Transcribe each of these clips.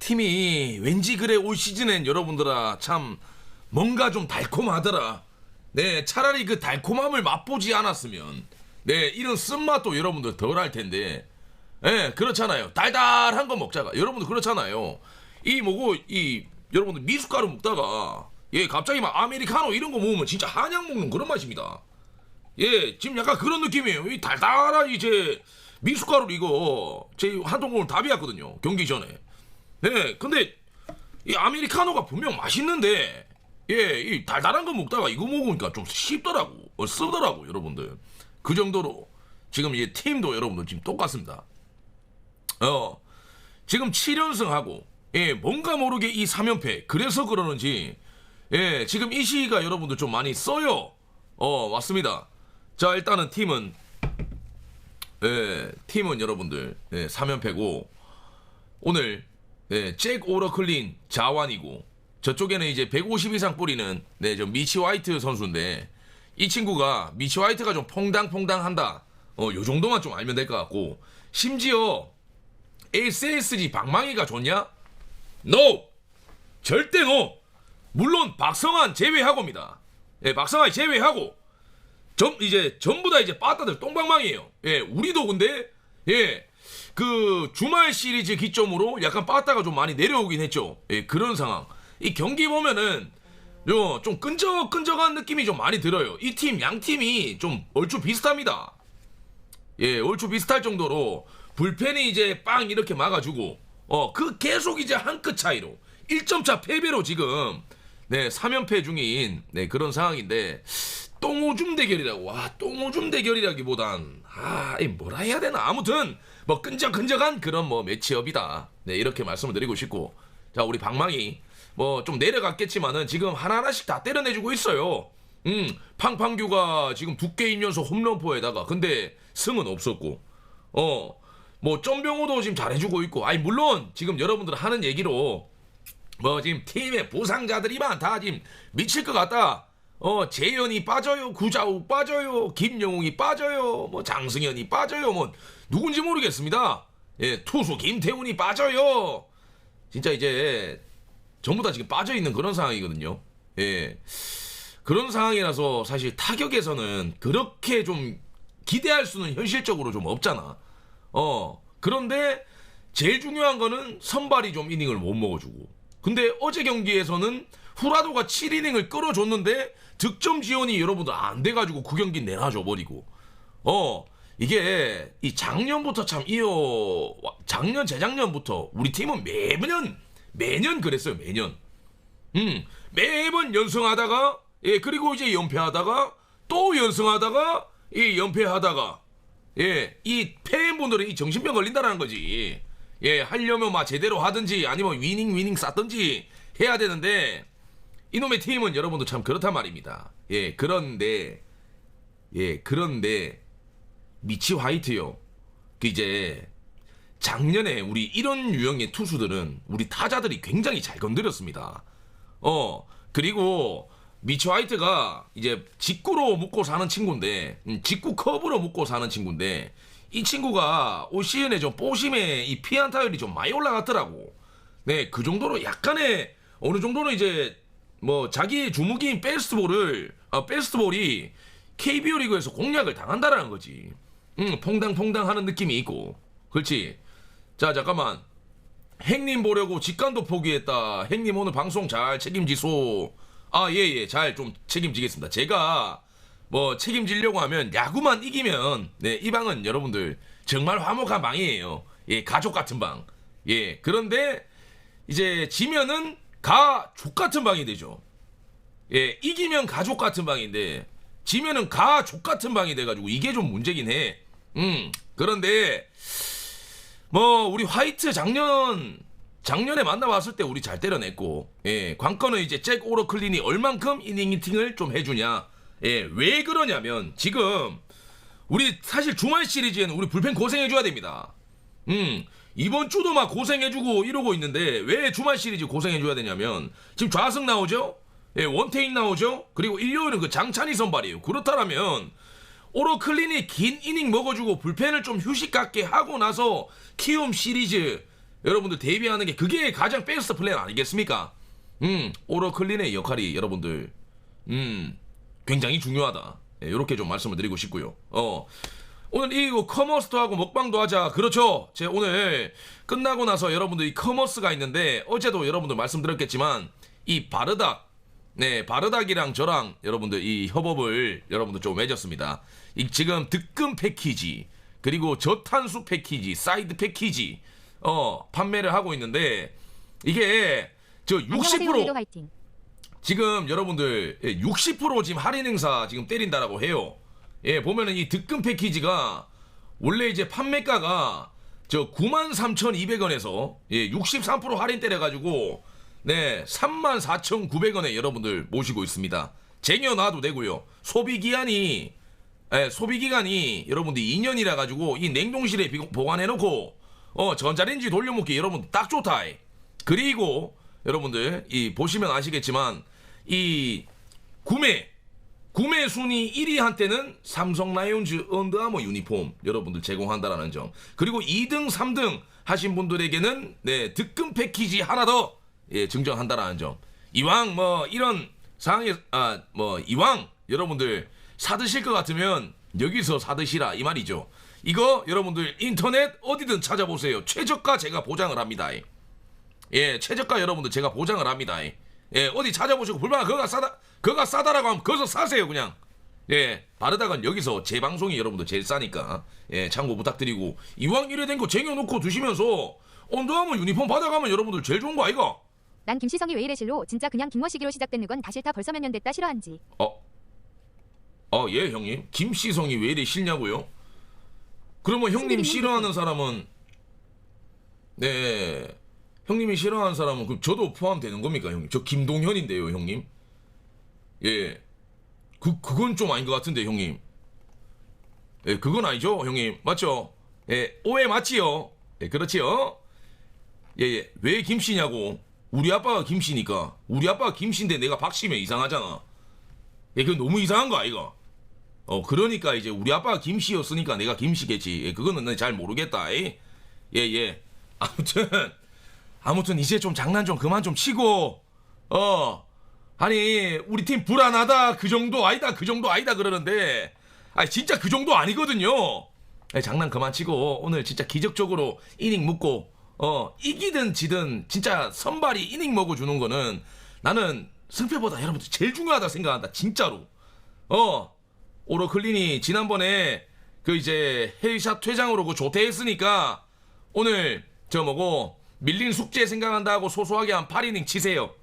팀이 왠지 그래 올 시즌엔 여러분들아 참 뭔가 좀 달콤하더라. 네, 차라리 그 달콤함을 맛보지 않았으면 네, 이런 쓴맛도 여러분들 덜 할 텐데. 예, 그렇잖아요. 달달한 거 먹자가. 여러분들 그렇잖아요. 이 뭐고 이 여러분들 미숫가루 먹다가 예, 갑자기 막 아메리카노 이런 거 먹으면 진짜 한약 먹는 그런 맛입니다. 예, 지금 약간 그런 느낌이에요. 이 달달한 이제 미숫가루 이거 제 한 통을 다 비웠거든요. 경기 전에. 네, 근데 이 아메리카노가 분명 맛있는데 예, 이 달달한 거 먹다가 이거 먹으니까 좀 씹더라고, 쓰더라고 여러분들. 그 정도로 지금 이 팀도 여러분들 지금 똑같습니다. 지금 7연승하고 예, 뭔가 모르게 이 3연패. 그래서 그러는지 예, 지금 이 시기가 여러분들 좀 많이 써요. 맞습니다. 자, 일단은 팀은 여러분들 3연패고 오늘 잭 오러클린 자완이고 저쪽에는 이제 150 이상 뿌리는 저 미치 화이트 선수인데 이 친구가 미치 화이트가 좀 퐁당퐁당한다. 요 정도만 좀 알면 될 것 같고 심지어 SSG 방망이가 좋냐? NO! 절대 NO! 물론 박성환 제외하고입니다. 예, 박성환 제외하고 이제 전부 다 이제 빠따들 똥방망이에요. 예, 우리도 근데 예, 그 주말 시리즈 기점으로 약간 빠따가 좀 많이 내려오긴 했죠. 예, 그런 상황. 이 경기 보면은 좀 끈적끈적한 느낌이 좀 많이 들어요. 이 팀 양 팀이 좀 얼추 비슷합니다. 예, 얼추 비슷할 정도로 불펜이 이제 빵 이렇게 막아주고 그 계속 이제 한 끗 차이로 1점차 패배로 지금 3연패 중인 그런 상황인데 똥오줌 대결이라고. 와, 똥오줌 대결이라기보단 이 뭐라 해야 되나. 아무튼 뭐 끈적끈적한 그런 뭐 매치업이다. 이렇게 말씀을 드리고 싶고. 자, 우리 방망이 뭐 좀 내려갔겠지만은 지금 하나하나씩 다 때려내주고 있어요. 팡팡규가 지금 2게임 연속 홈런포에다가 근데 승은 없었고 뭐 점병호도 지금 잘해주고 있고. 아니 물론 지금 여러분들 하는 얘기로 뭐 지금 팀에 부상자들이 많다 지금 미칠 것 같다. 재현이 빠져요, 구자욱 빠져요, 김영웅이 빠져요, 뭐 장승현이 빠져요, 뭐 누군지 모르겠습니다. 예, 투수 김태훈이 빠져요. 진짜 이제 전부 다 지금 빠져 있는 그런 상황이거든요. 예, 그런 상황이라서 사실 타격에서는 그렇게 좀 기대할 수는 현실적으로 좀 없잖아. 그런데 제일 중요한 거는 선발이 좀 이닝을 못 먹어주고. 근데 어제 경기에서는 후라도가 7이닝을 끌어줬는데 득점 지원이 여러분들 안 돼가지고 그 경기 내놔줘 버리고. 이게 이 작년부터 참 작년 재작년부터 우리 팀은 매년 그랬어요. 매년. 매번 연승하다가 예, 그리고 이제 연패하다가 또 연승하다가 이 연패하다가 예, 이 팬분들은 이 정신병 걸린다라는 거지. 예, 하려면 막 제대로 하든지 아니면 위닝 쌓든지 해야 되는데 이놈의 팀은 여러분도 참 그렇단 말입니다. 예, 그런데 미치 화이트요. 그 이제 작년에 우리 이런 유형의 투수들은 우리 타자들이 굉장히 잘 건드렸습니다. 그리고 미치 화이트가 이제 직구로 먹고 사는 친구인데, 직구 컵으로 먹고 사는 친구인데, 이 친구가 올 시즌에 좀 뽀심에 이 피안타율이 좀 많이 올라갔더라고. 네, 그 정도로 약간의 어느 정도는 이제 뭐 자기 주무기인 베스트볼이 KBO 리그에서 공략을 당한다라는 거지. 퐁당퐁당 하는 느낌이 있고. 그렇지. 자, 잠깐만. 행님 보려고 직관도 포기했다. 행님 오늘 방송 잘 책임지소. 예, 잘 좀 책임지겠습니다. 제가 뭐 책임지려고 하면 야구만 이기면 이 방은 여러분들 정말 화목한 방이에요. 예, 가족 같은 방. 예, 그런데 이제 지면은 가족 같은 방이 되죠. 예, 이기면 가족 같은 방인데 지면은 가족 같은 방이 돼가지고 이게 좀 문제긴 해. 그런데 뭐 우리 화이트 작년에 만나봤을 때 우리 잘 때려냈고, 예, 관건은 이제 잭 오러클린이 얼만큼 이닝 히팅을 좀 해주냐. 예, 왜 그러냐면 지금 우리 사실 주말 시리즈에는 우리 불펜 고생해줘야 됩니다. 이번 주도 막 고생해주고 이러고 있는데 왜 주말 시리즈 고생해줘야 되냐면 지금 좌승 나오죠. 예, 원테인 나오죠. 그리고 일요일은 그 장찬희 선발이에요. 그렇다면 오러클린이 긴 이닝 먹어주고 불펜을 좀 휴식 갖게 하고 나서 키움 시리즈 여러분들 대비하는 게 그게 가장 베스트 플랜 아니겠습니까? 오러클린의 역할이 여러분들 굉장히 중요하다. 이렇게 좀 말씀을 드리고 싶고요. 오늘 이 커머스도 하고 먹방도 하자. 그렇죠. 제가 오늘 끝나고 나서 여러분들 이 커머스가 있는데 어제도 여러분들 말씀드렸겠지만 이 바르닥 바르닥이랑 저랑 여러분들 이 협업을 여러분들 좀 맺었습니다. 이 지금 득금 패키지 그리고 저탄수 패키지 사이드 패키지 판매를 하고 있는데 이게 저 60% 지금 여러분들 60% 지금 할인 행사 지금 때린다라고 해요. 예, 보면은 이 득금 패키지가 원래 이제 판매가가 저 93,200원에서 63% 할인 때려가지고 34,900원에 여러분들 모시고 있습니다. 쟁여놔도 되고요. 소비기간이 여러분들 2년이라 가지고 이 냉동실에 보관해놓고 전자레인지 돌려먹기 여러분들 딱 좋다. 그리고 여러분들 이 보시면 아시겠지만 이 구매 순위 1위한테는 삼성 라이온즈 언더아머 유니폼 여러분들 제공한다라는 점. 그리고 2등 3등 하신 분들에게는 득금 패키지 하나 더 증정한다라는 점. 이왕 뭐 이런 상황에 이왕 여러분들 사드실 것 같으면 여기서 사드시라 이 말이죠. 이거 여러분들 인터넷 어디든 찾아보세요. 최저가 제가 보장을 합니다. 최저가 여러분들 제가 보장을 합니다. 어디 찾아보시고 불만 그거가 싸다라고 하면 거기서 사세요 그냥. 바르닥은 여기서 제 방송이 여러분들 제일 싸니까 참고 부탁드리고 이왕 이래 된 거 쟁여놓고 드시면서 언더아머 유니폼 받아가면 여러분들 제일 좋은 거 아이가? 난 김시성이 왜 이래 실로 진짜 그냥 김머시기로 시작된 건 다 싫다 벌써 몇 년 됐다 싫어한지. 예 형님 김시성이 왜 이래 싫냐고요? 그러면 형님 싫어하는 사람은 형님이 싫어하는 사람은 그럼 저도 포함되는 겁니까 형님? 저 김동현인데요 형님. 그건 좀 아닌 것 같은데 형님. 그건 아니죠 형님 맞죠? 오해 맞지요? 그렇지요? 왜 김씨냐고. 우리 아빠가 김씨니까. 우리 아빠가 김씨인데 내가 박씨면 이상하잖아. 그건 너무 이상한 거 아이가? 그러니까 이제 우리 아빠가 김씨였으니까 내가 김씨겠지. 그거는 잘 모르겠다. 아무튼 이제 좀 장난 좀 그만 좀 치고 아니 우리 팀 불안하다 그 정도 아니다 그러는데 진짜 그 정도 아니거든요. 장난 그만 치고 오늘 진짜 기적적으로 이닝 묶고 이기든 지든 진짜 선발이 이닝 먹어주는 거는 나는 승패보다 여러분들 제일 중요하다 생각한다 진짜로. 오러클린이 지난번에 그 이제 헤이샷 퇴장으로 그 조퇴했으니까 오늘 밀린 숙제 생각한다고 소소하게 한 8이닝 치세요.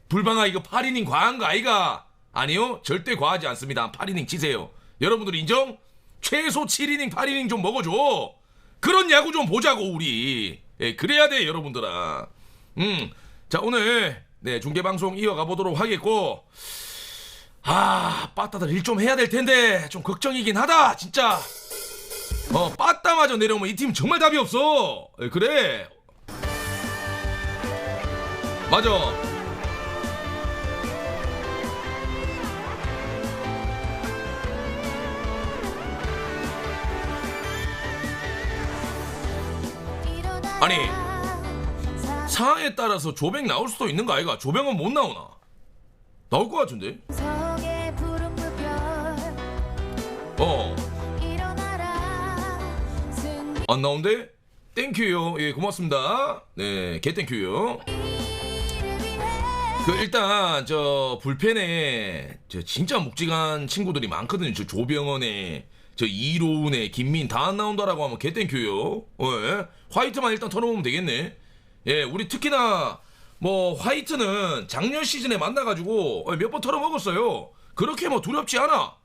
불방아 이거 8이닝 과한 거 아이가? 아니요 절대 과하지 않습니다. 8이닝 치세요. 여러분들 인정? 최소 7이닝 8이닝 좀 먹어줘. 그런 야구 좀 보자고 우리. 그래야 돼 여러분들아. 자 오늘 중계방송 이어가 보도록 하겠고 빠따들 일 좀 해야 될 텐데 좀 걱정이긴 하다 진짜. 빠따마저 내려오면 이 팀 정말 답이 없어. 그래 맞아. 아니 상황에 따라서 조백 나올 수도 있는 거 아이가? 조백은 못 나오나? 나올 것 같은데? 안 나온대? 땡큐요. 고맙습니다. 개땡큐요. 일단 저 불펜에 진짜 묵직한 친구들이 많거든요. 저 조병헌에 저 이로운에 김민 다 안 나온다라고 하면 개땡큐요. 화이트만 일단 털어보면 되겠네. 우리 특히나 화이트는 작년 시즌에 만나가지고 몇 번 털어먹었어요. 그렇게 두렵지 않아.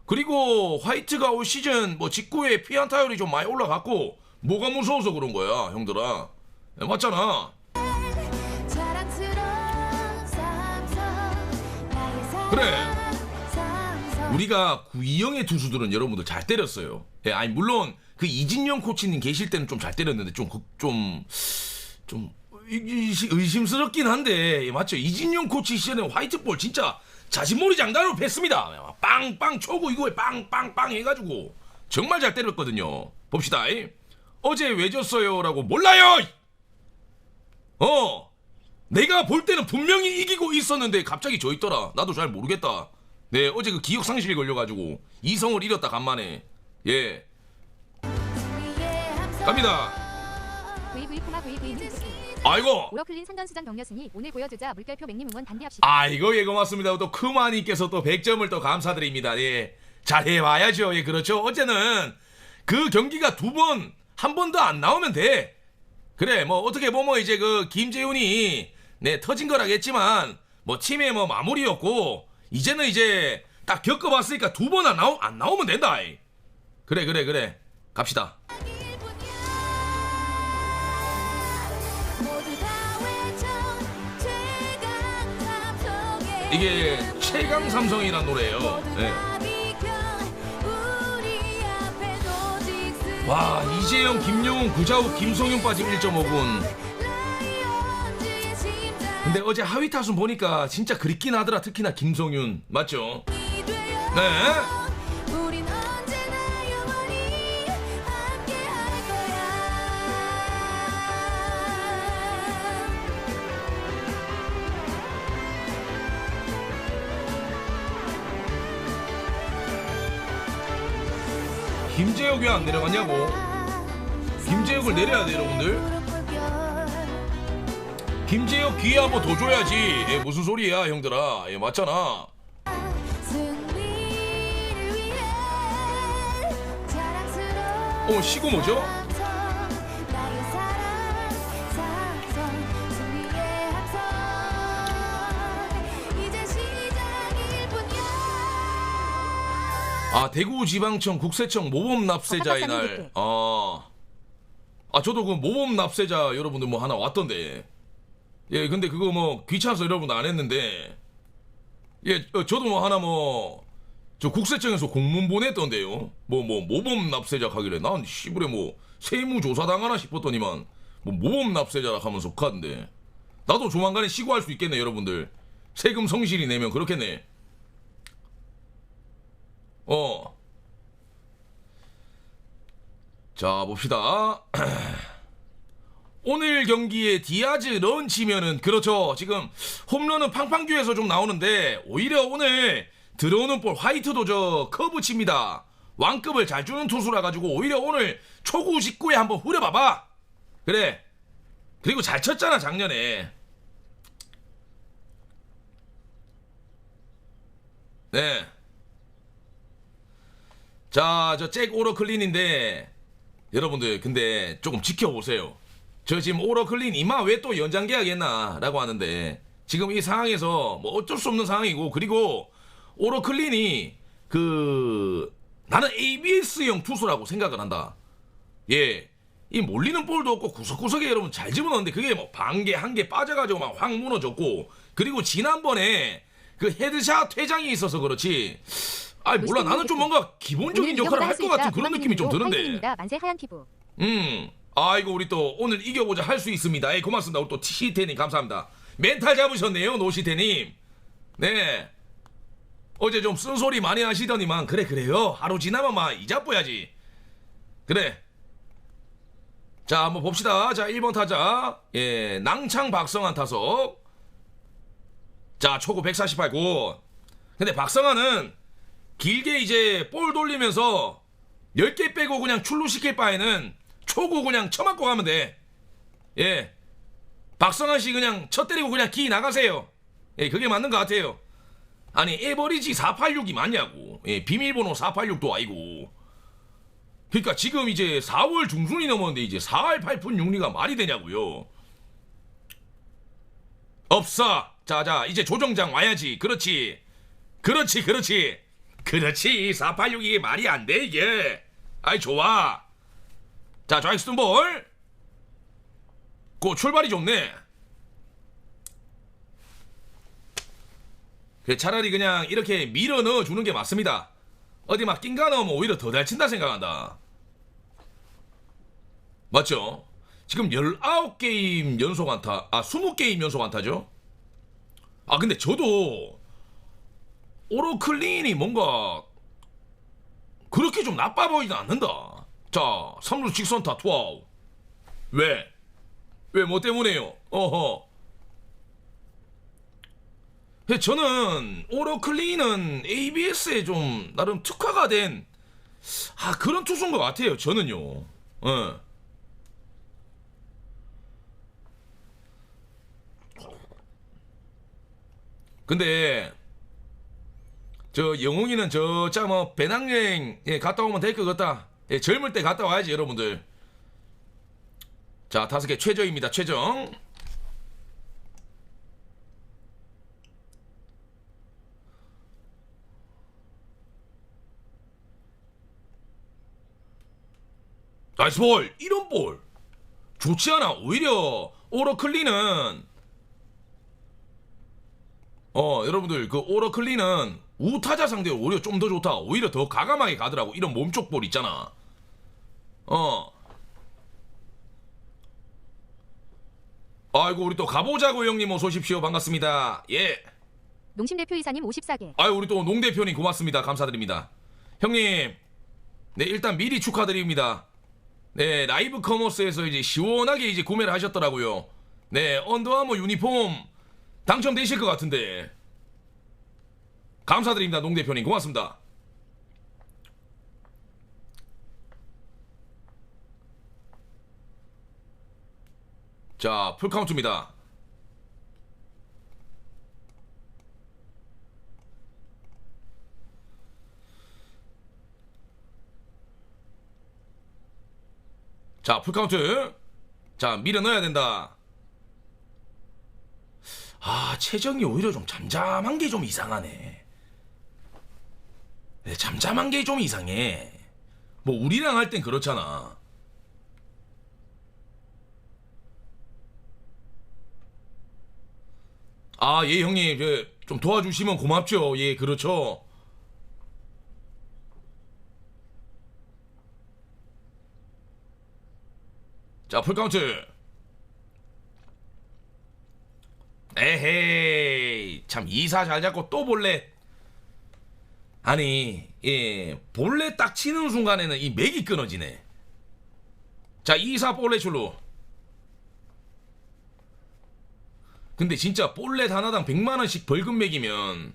그리고 화이트가 올 시즌 직구에 피안 타율이 좀 많이 올라갔고 뭐가 무서워서 그런 거야 형들아. 맞잖아. 그래 우리가 구이영의 투수들은 여러분들 잘 때렸어요. 아니 물론 그 이진영 코치님 계실 때는 좀 잘 때렸는데 좀 의심스럽긴 한데 맞죠? 이진영 코치 시절에 화이트볼 진짜 자신몰이 장단으로 팼습니다. 빵빵 초구 이거에 빵빵빵 해가지고 정말 잘 때렸거든요. 봅시다. 어제 왜 졌어요? 라고 몰라요! 내가 볼 때는 분명히 이기고 있었는데 갑자기 져 있더라. 나도 잘 모르겠다. 네, 어제 그 기억 상실이 걸려가지고 이성을 잃었다 간만에. 예. 갑니다. VVV님 아이고. 오러클린 선전수전 덕렸으니 오늘 보여주자 물결표 맥님 응원 단대합시다. 아이고, 예, 고맙습니다. 또 크마님께서 또 100점을 또 감사드립니다. 예. 잘해봐야죠. 예, 그렇죠. 어제는 그 경기가 한 번도 안 나오면 돼. 그래, 뭐 어떻게 보면 이제 그 김재훈이 네 터진 거라겠지만 뭐 팀의 뭐 마무리였고 이제는 이제 딱 겪어봤으니까 2번 안 나오면 된다. 그래 갑시다. 이게 최강 삼성이란 노래예요. 네. 와, 이재영, 김용훈, 구자욱, 김성윤 빠짐 1.5군. 근데 어제 하위 타순 보니까 진짜 그립긴 하더라. 특히나 김성윤 맞죠? 네. 김재혁 왜 안 내려갔냐고. 김재혁을 내려야 돼 여러분들. 김재혁 기회 한번 더 줘야지. 예, 무슨 소리야 형들아. 예, 맞잖아. 시고 뭐죠? 대구지방청 국세청 모범 납세자의 날. 저도 그 모범 납세자 여러분들 뭐 하나 왔던데. 예, 근데 그거 뭐 귀찮아서 여러분 안 했는데. 예, 저도 뭐 하나 저 국세청에서 공문 보냈던데요. 모범 납세자 하길래 난 씨부레 세무조사 당하나 싶었더니만 모범 납세자라 하면서 가던데. 나도 조만간에 시고할 수 있겠네 여러분들. 세금 성실히 내면 그렇겠네. 자, 봅시다. 오늘 경기에 디아즈 런 치면은 그렇죠. 지금 홈런은 팡팡규에서 좀 나오는데 오히려 오늘 들어오는 볼 화이트도 저 커브 칩니다. 왕급을 잘 주는 투수라 가지고 오히려 오늘 초구 직구에 한번 후려봐봐. 그래. 그리고 잘 쳤잖아 작년에. 네. 자, 저 잭 오러클린인데 여러분들 근데 조금 지켜보세요. 저 지금 오러클린 이마 왜 또 연장 계약했나 라고 하는데 지금 이 상황에서 뭐 어쩔 수 없는 상황이고, 그리고 오러클린이 나는 ABS형 투수라고 생각을 한다. 예, 이 몰리는 볼도 없고 구석구석에 여러분 잘 집어넣는데 그게 뭐 반개 한 개 빠져가지고 막 확 무너졌고, 그리고 지난번에 그 헤드샷 퇴장이 있어서 그렇지. 몰라, 나는 좀 뭔가 기본적인 역할을 할 것 같은 그런 느낌이 좀 드는데. 만세 하얀 피부. 이거 우리 또 오늘 이겨보자 할 수 있습니다. 고맙습니다. 우리 또 시태님 감사합니다. 멘탈 잡으셨네요 노시태님. 네, 어제 좀 쓴소리 많이 하시더니만 그래요 하루 지나면 막 이자뽀야지. 그래. 자, 한번 봅시다. 자, 1번 타자 낭창 박성환 타석. 자, 초구 148구. 근데 박성환은 길게 이제 볼 돌리면서 10개 빼고 그냥 출루시킬 바에는 초구 그냥 쳐맞고 가면 돼. 예, 박성환씨 그냥 쳐 때리고 그냥 기 나가세요. 예, 그게 맞는 것 같아요. 아니 에버리지 486이 맞냐고. 예, 비밀번호 486도 아니고. 그러니까 지금 이제 4월 중순이 넘었는데 이제 4할 8푼 6리가 말이 되냐고요. 없어. 자 이제 조정장 와야지. 그렇지 486 이게 말이 안 돼 이게. 좋아. 자, 좌익 스톤볼. 출발이 좋네. 차라리 그냥 이렇게 밀어 넣어주는 게 맞습니다. 어디 막 낑가 넣으면 오히려 더 잘 친다 생각한다. 맞죠? 지금 19게임 연속 안타, 20게임 연속 안타죠? 근데 저도 오로클린이 뭔가 그렇게 좀 나빠 보이진 않는다. 자, 3루 직선타 투아웃. 왜? 왜 뭐 때문에요? 어허. 저는 오러클리는 ABS에 좀 나름 특화가 된 그런 투수인 것 같아요. 저는요. 근데 저 영웅이는 뭐 배낭여행 갔다 오면 될 것 같다. 젊을 때 갔다 와야지 여러분들. 자, 5개 최저입니다. 최정. 나이스 볼. 이런 볼 좋지 않아. 오히려 오러클리는 여러분들 그 오러클리는 우타자 상대로 오히려 좀 더 좋다. 오히려 더 가감하게 가더라고. 이런 몸쪽 볼 있잖아. 아이고, 우리 또 가보자고 형님 어서 오십시오. 반갑습니다. 예. 농심 대표 이사님 54개. 아유, 우리 또 농 대표님 고맙습니다. 감사드립니다. 형님, 네, 일단 미리 축하드립니다. 네, 라이브 커머스에서 이제 시원하게 이제 구매를 하셨더라고요. 네, 언더아머 유니폼 당첨되실 것 같은데. 감사드립니다. 농 대표님 고맙습니다. 자, 풀카운트입니다. 자, 풀카운트. 자, 밀어 넣어야 된다. 최정이 오히려 좀 잠잠한 게 좀 이상하네. 네, 잠잠한 게 좀 이상해. 뭐 우리랑 할 땐 그렇잖아. 예, 형님. 좀 도와주시면 고맙죠. 예, 그렇죠. 자, 풀카운트. 에헤이, 참 이사 잘 잡고 또 볼넷. 아니, 볼넷 딱 치는 순간에는 이 맥이 끊어지네. 자, 이사 볼넷 출루. 근데 진짜 볼넷 하나당 100만원씩 벌금 매기면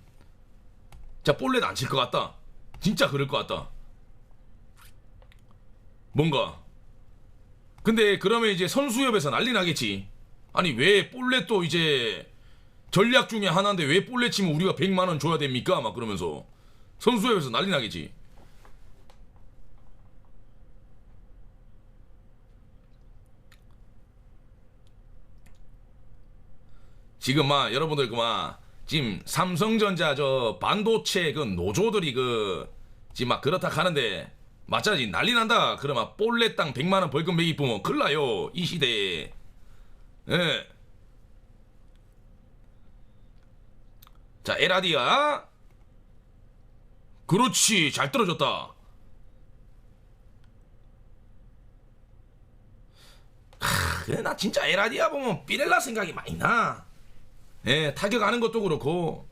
자, 볼넷 안 칠 것 같다. 진짜 그럴 것 같다. 뭔가. 근데 그러면 이제 선수협에서 난리 나겠지. 아니, 왜 볼넷도 이제 전략 중에 하나인데 왜 볼넷 치면 우리가 100만원 줘야 됩니까? 막 그러면서 선수협에서 난리 나겠지. 지금 여러분들 지금 삼성전자 저 반도체 그 노조들이 지금 그렇다 하는데 맞자지 난리 난다. 그러면 볼넷당 100만원 벌금 매기 보면 큰일 나요. 이 시대에. 예. 자, 에라디아. 그렇지. 잘 떨어졌다. 그래, 나 진짜 에라디아 보면 삐렐라 생각이 많이 나. 예, 타격하는 것도 그렇고.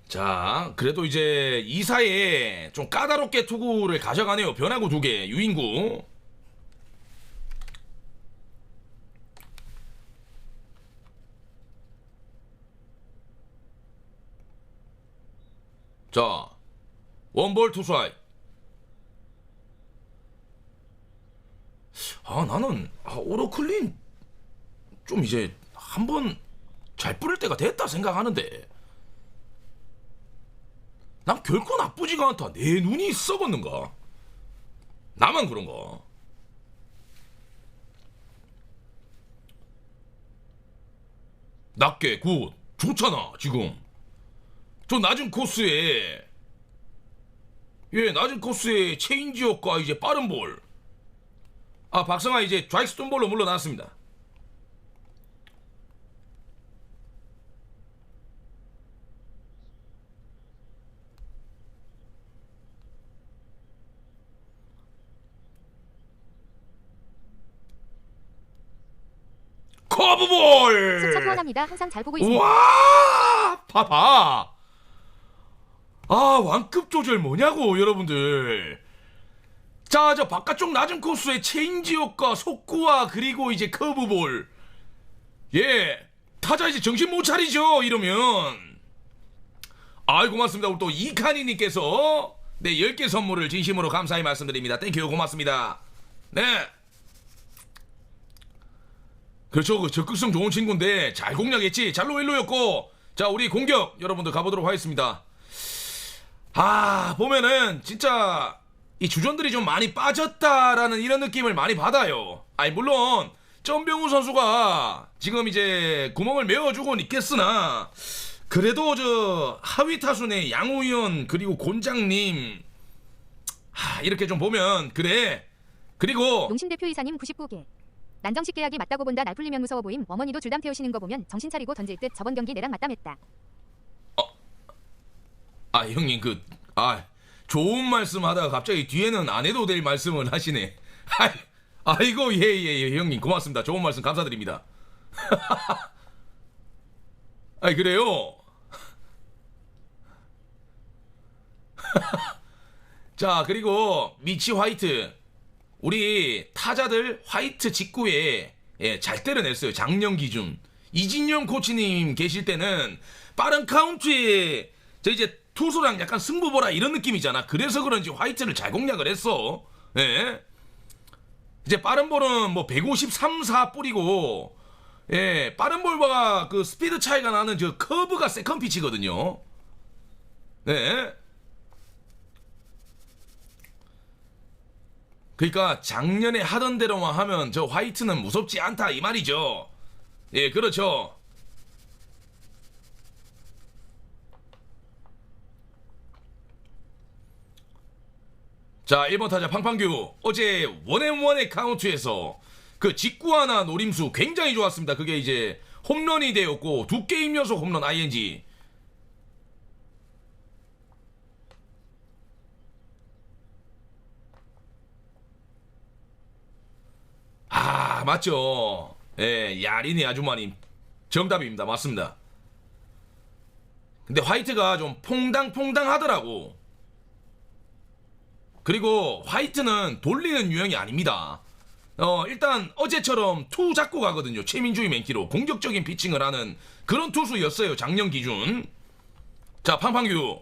자, 그래도 이제 이사에 좀 까다롭게 투구를 가져가네요. 변화구 2개, 유인구. 자, 원볼 투스트라이크. 나는 오러클린 좀 이제 한번 잘 뿌릴 때가 됐다 생각하는데 난 결코 나쁘지가 않다. 내 눈이 썩었는가? 나만 그런가? 낮게 굿 좋잖아. 지금 저 낮은 코스에 낮은 코스에 체인지업과 이제 빠른 볼. 박성아 이제 좌익스톤 볼로 물러났습니다. 커브볼. 승차 후원합니다. 항상 잘 보고 있습니다. 와, 봐봐. 아, 완급 조절 뭐냐고 여러분들. 자, 저 바깥쪽 낮은 코스의 체인지 효과, 속구와 그리고 이제 커브볼. 예, 타자 이제 정신 못 차리죠 이러면. 아이, 고맙습니다. 우리 또 이카니님께서 네 10개 선물을 진심으로 감사히 말씀드립니다. 땡큐, 고맙습니다. 네, 그렇죠. 그 적극성 좋은 친구인데 잘 공략했지. 잘로 일로였고. 자, 우리 공격 여러분들 가보도록 하겠습니다. 아, 보면은 진짜 이 주전들이 좀 많이 빠졌다라는 이런 느낌을 많이 받아요. 아니, 물론 점병우 선수가 지금 이제 구멍을 메워주고는 있겠으나 그래도 저 하위 타순의 양우현 그리고 곤장님 이렇게 좀 보면 그래. 그리고 농심 대표 이사님 99개. 난정식 계약이 맞다고 본다. 날 풀리면 무서워 보임. 어머니도 줄담 태우시는 거 보면 정신 차리고 던질 듯. 저번 경기 내랑 맞담했다. 아, 형님 좋은 말씀 하다가 갑자기 뒤에는 안 해도 될 말씀을 하시네. 아이고, 예, 형님 고맙습니다. 좋은 말씀 감사드립니다. 아이, 그래요. 자, 그리고 미치 화이트, 우리 타자들 화이트 직구에 잘 때려냈어요. 작년 기준. 이진영 코치님 계실 때는 빠른 카운트에 저 이제 투수랑 약간 승부 보라 이런 느낌이잖아. 그래서 그런지 화이트를 잘 공략을 했어. 예. 이제 빠른 볼은 뭐 153, 4 뿌리고, 예, 빠른 볼과 그 스피드 차이가 나는 저 커브가 세컨 피치거든요. 네. 그러니까 작년에 하던 대로만 하면 저 화이트는 무섭지 않다 이 말이죠. 예, 그렇죠. 자, 1번 타자 팡팡규 어제 원앤원의 카운트에서 그 직구 하나 노림수 굉장히 좋았습니다. 그게 이제 홈런이 되었고 2게임 연속 홈런 ING. 아, 맞죠. 예, 야린이 아주마님 정답입니다. 맞습니다. 근데 화이트가 좀 퐁당퐁당 하더라고. 그리고 화이트는 돌리는 유형이 아닙니다. 일단 어제처럼 투 잡고 가거든요. 최민주의 맨키로 공격적인 피칭을 하는 그런 투수였어요. 작년 기준. 자, 팡팡규.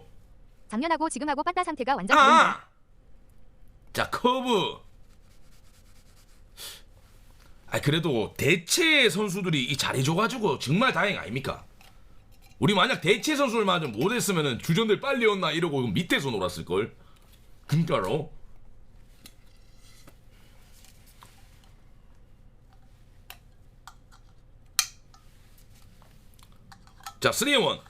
작년하고 지금하고 빠따 상태가 완전 다른데. 자, 커브. 그래도 대체 선수들이 이 잘해줘가지고 정말 다행 아닙니까? 우리 만약 대체 선수들만 좀 못했으면은 주전들 빨리 었나 이러고 밑에서 놀았을걸. 진짜로. 자, 3-1.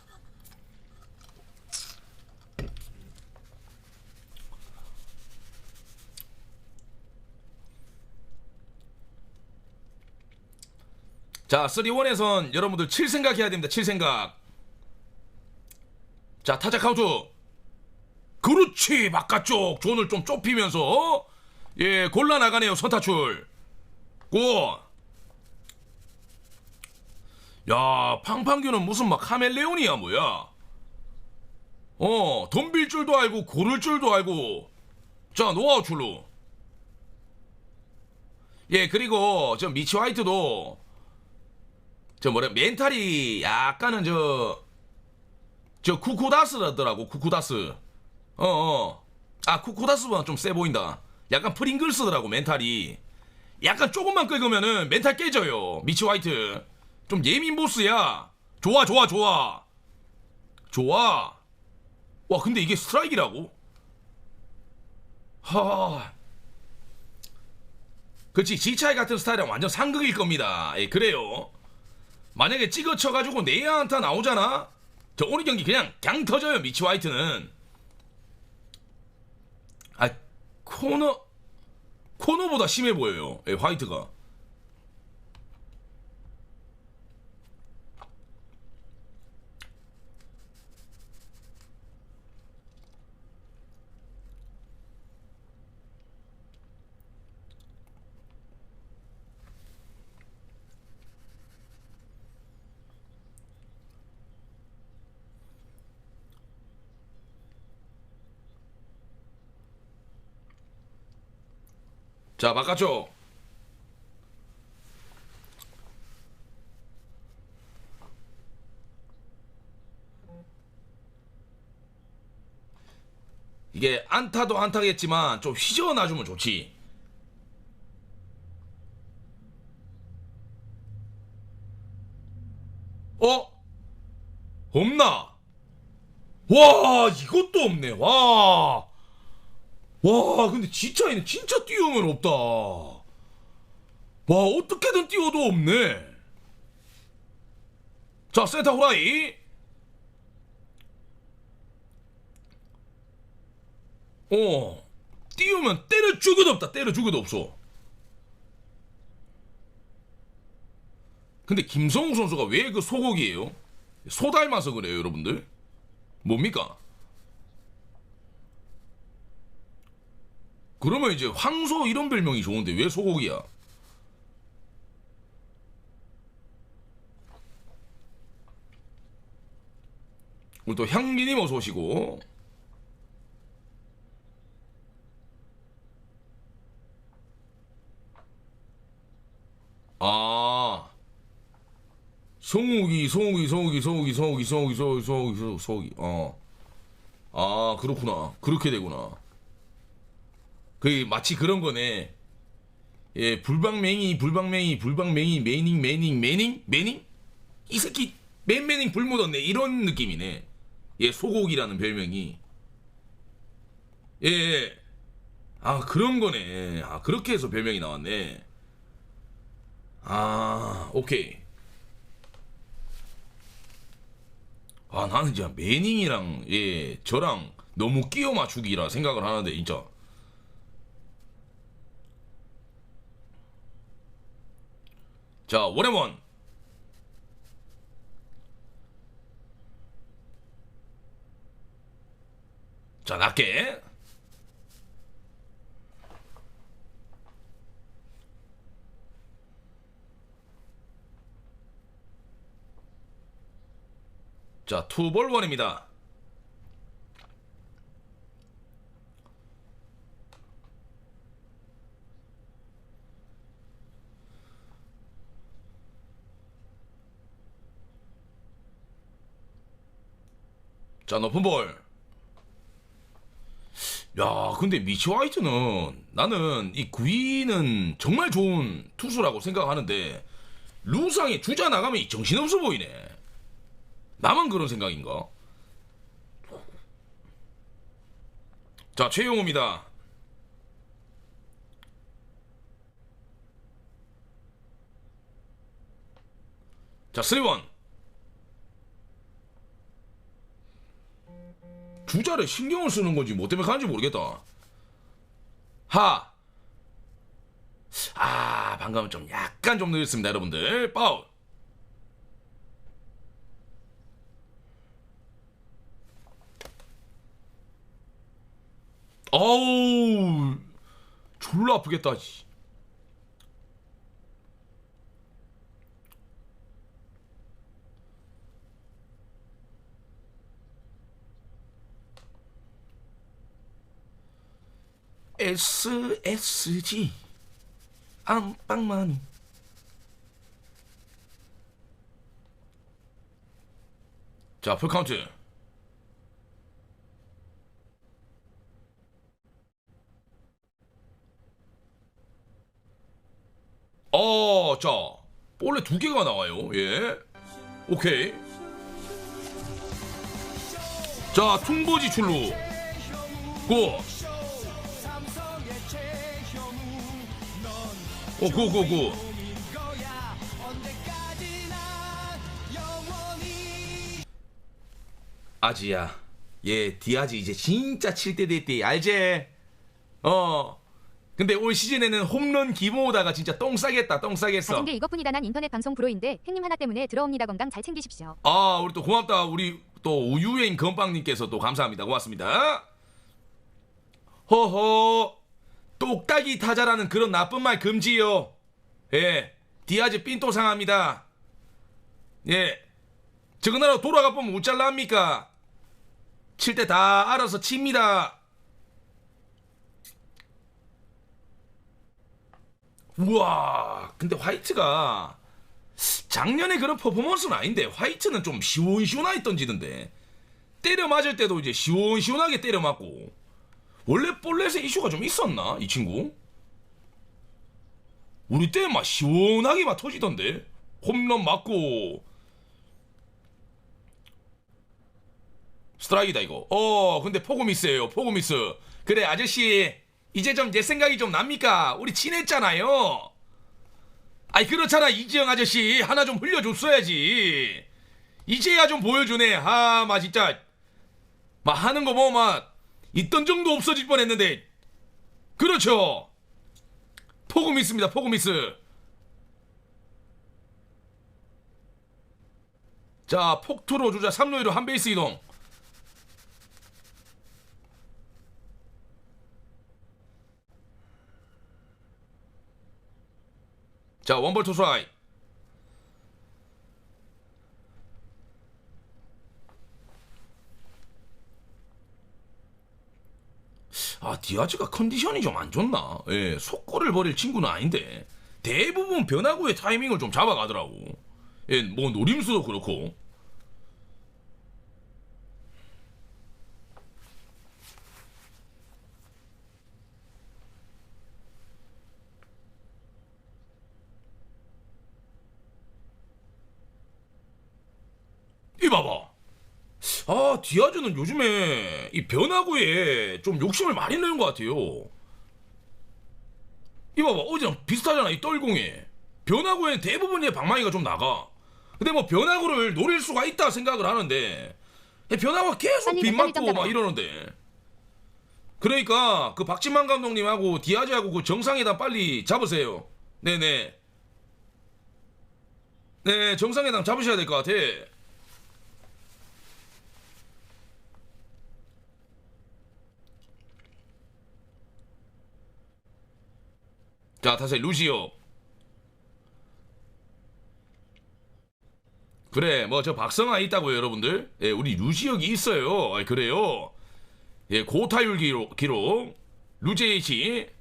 자, 3-1에선 여러분들 7생각 해야 됩니다. 7생각. 자, 타자 카운트. 그렇지. 바깥쪽 존을 좀 좁히면서 예, 골라 나가네요. 선타출. 고. 야, 팡팡규는 무슨 막 카멜레온이야 뭐야. 덤빌 줄도 알고 고를 줄도 알고. 자, 노아웃 출루. 예, 그리고 저 미치 화이트도 저 뭐래 멘탈이 약간은 저 쿠쿠다스라더라고. 쿠쿠다스. 쿠쿠다스보다 좀 세 보인다. 약간 프링글스더라고. 멘탈이 약간 조금만 긁으면은 멘탈 깨져요. 미치 화이트 좀 예민 보스야. 좋아. 와, 근데 이게 스트라이크라고? 그렇지. 지차이 같은 스타일은 완전 상극일 겁니다. 예, 그래요. 만약에 찍어쳐가지고 내야 안타 나오잖아. 저 오늘 경기 그냥 터져요. 미치 화이트는. 코너보다 심해 보여요. 예, 화이트가. 자, 바깥쪽. 이게 안타도 안타겠지만 좀 휘저어놔주면 좋지. 없나? 와, 이것도 없네. 와, 근데 지차이는 진짜 띄우면 없다. 와, 어떻게든 띄워도 없네. 자, 센터 후라이. 띄우면 때려 죽어도 없다. 때려 죽어도 없어. 근데 김성욱 선수가 왜 그 소고기예요? 소 닮아서 그래요, 여러분들? 뭡니까? 그러면 이제 황소 이런 별명이 좋은데 왜 소고기야? 우리 또 향기님 어서 오시고. 아, 성욱이. 아, 그렇구나. 그렇게 되구나. 그 마치 그런 거네. 예, 불방맹이, 매닝? 이 새끼 맨매닝 불 묻었네. 이런 느낌이네. 예, 소고기라는 별명이. 예. 아, 그런 거네. 아, 그렇게 해서 별명이 나왔네. 아, 오케이. 아, 나는 진짜 매닝이랑 저랑 너무 끼워 맞추기라 생각을 하는데 진짜. 자, 원앤원. 자, 낮게. 자, 투볼 원입니다. 자, 높은 볼. 야, 근데 미치 화이트는 나는 이 구위는 정말 좋은 투수라고 생각하는데 루상이 주자 나가면 정신없어 보이네. 나만 그런 생각인가? 자, 최용호입니다. 자, 3원. 주자를 신경을 쓰는 건지 뭐 때문에 가는지 모르겠다. 하. 아, 방금은 좀 약간 좀 늦었습니다, 여러분들. 파울. 어우, 졸라 아프겠다. SSG 안방마니. 자, 풀카운트. 자, 볼에 2개가 나와요. 예, 오케이. 자, 퉁보지 출루. 고. 고. 아지야. 예, 디아지 이제 진짜 칠 때 됐디. 알제? 근데 올 시즌에는 홈런 기모으다가 진짜 똥 싸겠다. 똥 싸겠어. 가진 게 이것뿐이다. 난 인터넷 방송 프로인데 행님 하나 때문에 들어옵니다. 건강 잘 챙기십시오. 아, 우리 또 고맙다. 우리 또 우유행 건빵님께서 또 감사합니다. 고맙습니다. 허허, 똑딱이 타자라는 그런 나쁜 말 금지요. 예, 디아즈 삔또 상합니다. 예, 저거나라 돌아가 보면 우짤라 합니까? 칠 때 다 알아서 칩니다. 우와, 근데 화이트가 작년에 그런 퍼포먼스는 아닌데 화이트는 좀 시원시원하게 던지던데 때려 맞을 때도 이제 시원시원하게 때려 맞고 원래 볼넷에 이슈가 좀 있었나 이 친구? 우리 때 막 시원하게 막 터지던데 홈런 맞고 스트라이크다 이거. 근데 포구 미스예요. 포구 미스. 그래 아저씨 이제 좀 내 생각이 좀 납니까? 우리 친했잖아요. 아이 그렇잖아 이지영 아저씨 하나 좀 흘려줬어야지. 이제야 좀 보여주네. 막 진짜 막 하는 거 보면 막 있던 정도 없어질 뻔했는데. 그렇죠. 포구 미스입니다. 포구 미스. 자 폭투로 주자 3루위로 한 베이스 이동. 자 원볼 투스트라이크. 디아즈가 컨디션이 좀 안 좋나? 예, 속골을 버릴 친구는 아닌데 대부분 변화구의 타이밍을 좀 잡아가더라고. 예, 뭐 노림수도 그렇고. 이 봐봐. 디아즈는 요즘에 이 변화구에 좀 욕심을 많이 내는 것 같아요. 이 봐봐, 어제랑 비슷하잖아, 이 떨공이. 변화구에 대부분의 방망이가 좀 나가. 근데 뭐 변화구를 노릴 수가 있다 생각을 하는데 변화구가 계속 빨리 빗 빨리 맞고 좀 막 이러는데. 그러니까 그 박진만 감독님하고 디아즈하고 그 정상회담 빨리 잡으세요. 네네. 네, 정상회담 잡으셔야 될 것 같아. 자, 다시 루시오. 그래, 뭐 저 박성아 있다고요, 여러분들. 예, 우리 루시옥이 있어요. 그래요. 예, 고타율 기록. 루제이치.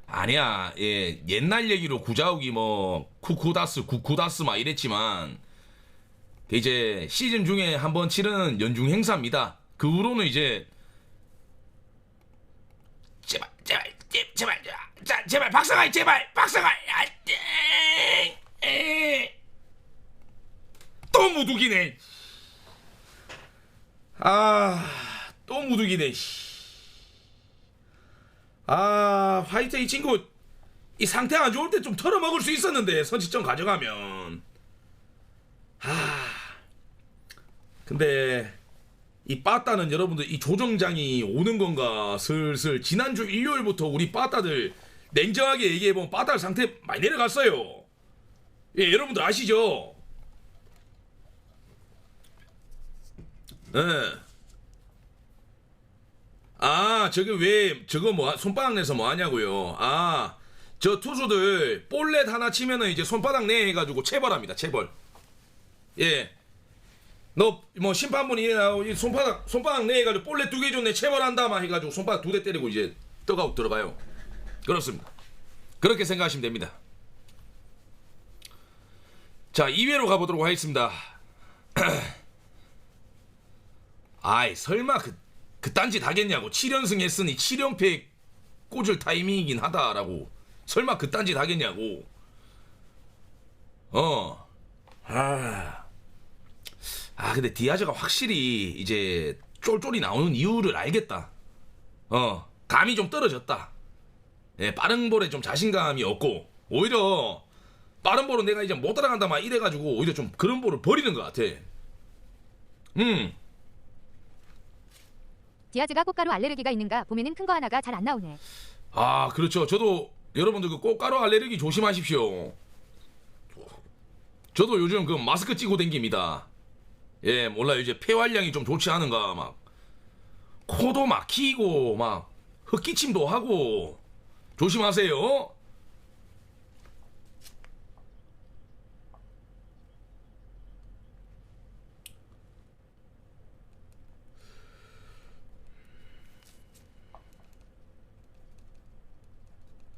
아니야, 예, 옛날 얘기로 구자욱이 뭐 쿠쿠다스, 구쿠다스 막 이랬지만 이제 시즌 중에 한번 치르는 연중 행사입니다. 그 후로는 이제 제발 박성아 제발 박성아 또 무둑이네. 또 무둑이네. 화이트 이 친구 이 상태 안 좋을 때 좀 털어먹을 수 있었는데 선취점 가져가면. 근데 이 빠따는 여러분들 이 조정장이 오는 건가 슬슬. 지난주 일요일부터 우리 빠따들 냉정하게 얘기해보면 빠따 상태 많이 내려갔어요. 예, 여러분들 아시죠? 예. 저게 왜 저거 뭐 손바닥 내서 뭐 하냐고요. 저 투수들 볼넷 하나 치면은 이제 손바닥 내 해가지고 체벌합니다. 체벌. 예. 너 뭐 심판분이 일어나고 이 손바닥 내 해가지고 볼넷 2개 줬네 체벌한다 막 해가지고 손바닥 2대 때리고 이제 떡아웃 들어가요. 그렇습니다. 그렇게 생각하시면 됩니다. 자 2회로 가보도록 하겠습니다. 설마 그딴 짓 하겠냐고. 7연승 했으니 7연패 꽂을 타이밍이긴 하다라고. 설마 그딴 짓 하겠냐고. 근데 디아즈가 확실히 이제 쫄쫄이 나오는 이유를 알겠다. 감이 좀 떨어졌다. 예, 빠른 볼에 좀 자신감이 없고 오히려 빠른 볼은 내가 이제 못 따라간다 막 이래가지고 오히려 좀 그런 볼을 버리는 것 같아. 디아즈가 꽃가루 알레르기가 있는가 보면은 큰 거 하나가 잘 안 나오네. 그렇죠. 저도 여러분들 그 꽃가루 알레르기 조심하십시오. 저도 요즘 그 마스크 찌고 댕깁니다. 예, 몰라요. 이제 폐활량이 좀 좋지 않은가 막 코도 막히고 막 흑기침도 하고 조심하세요.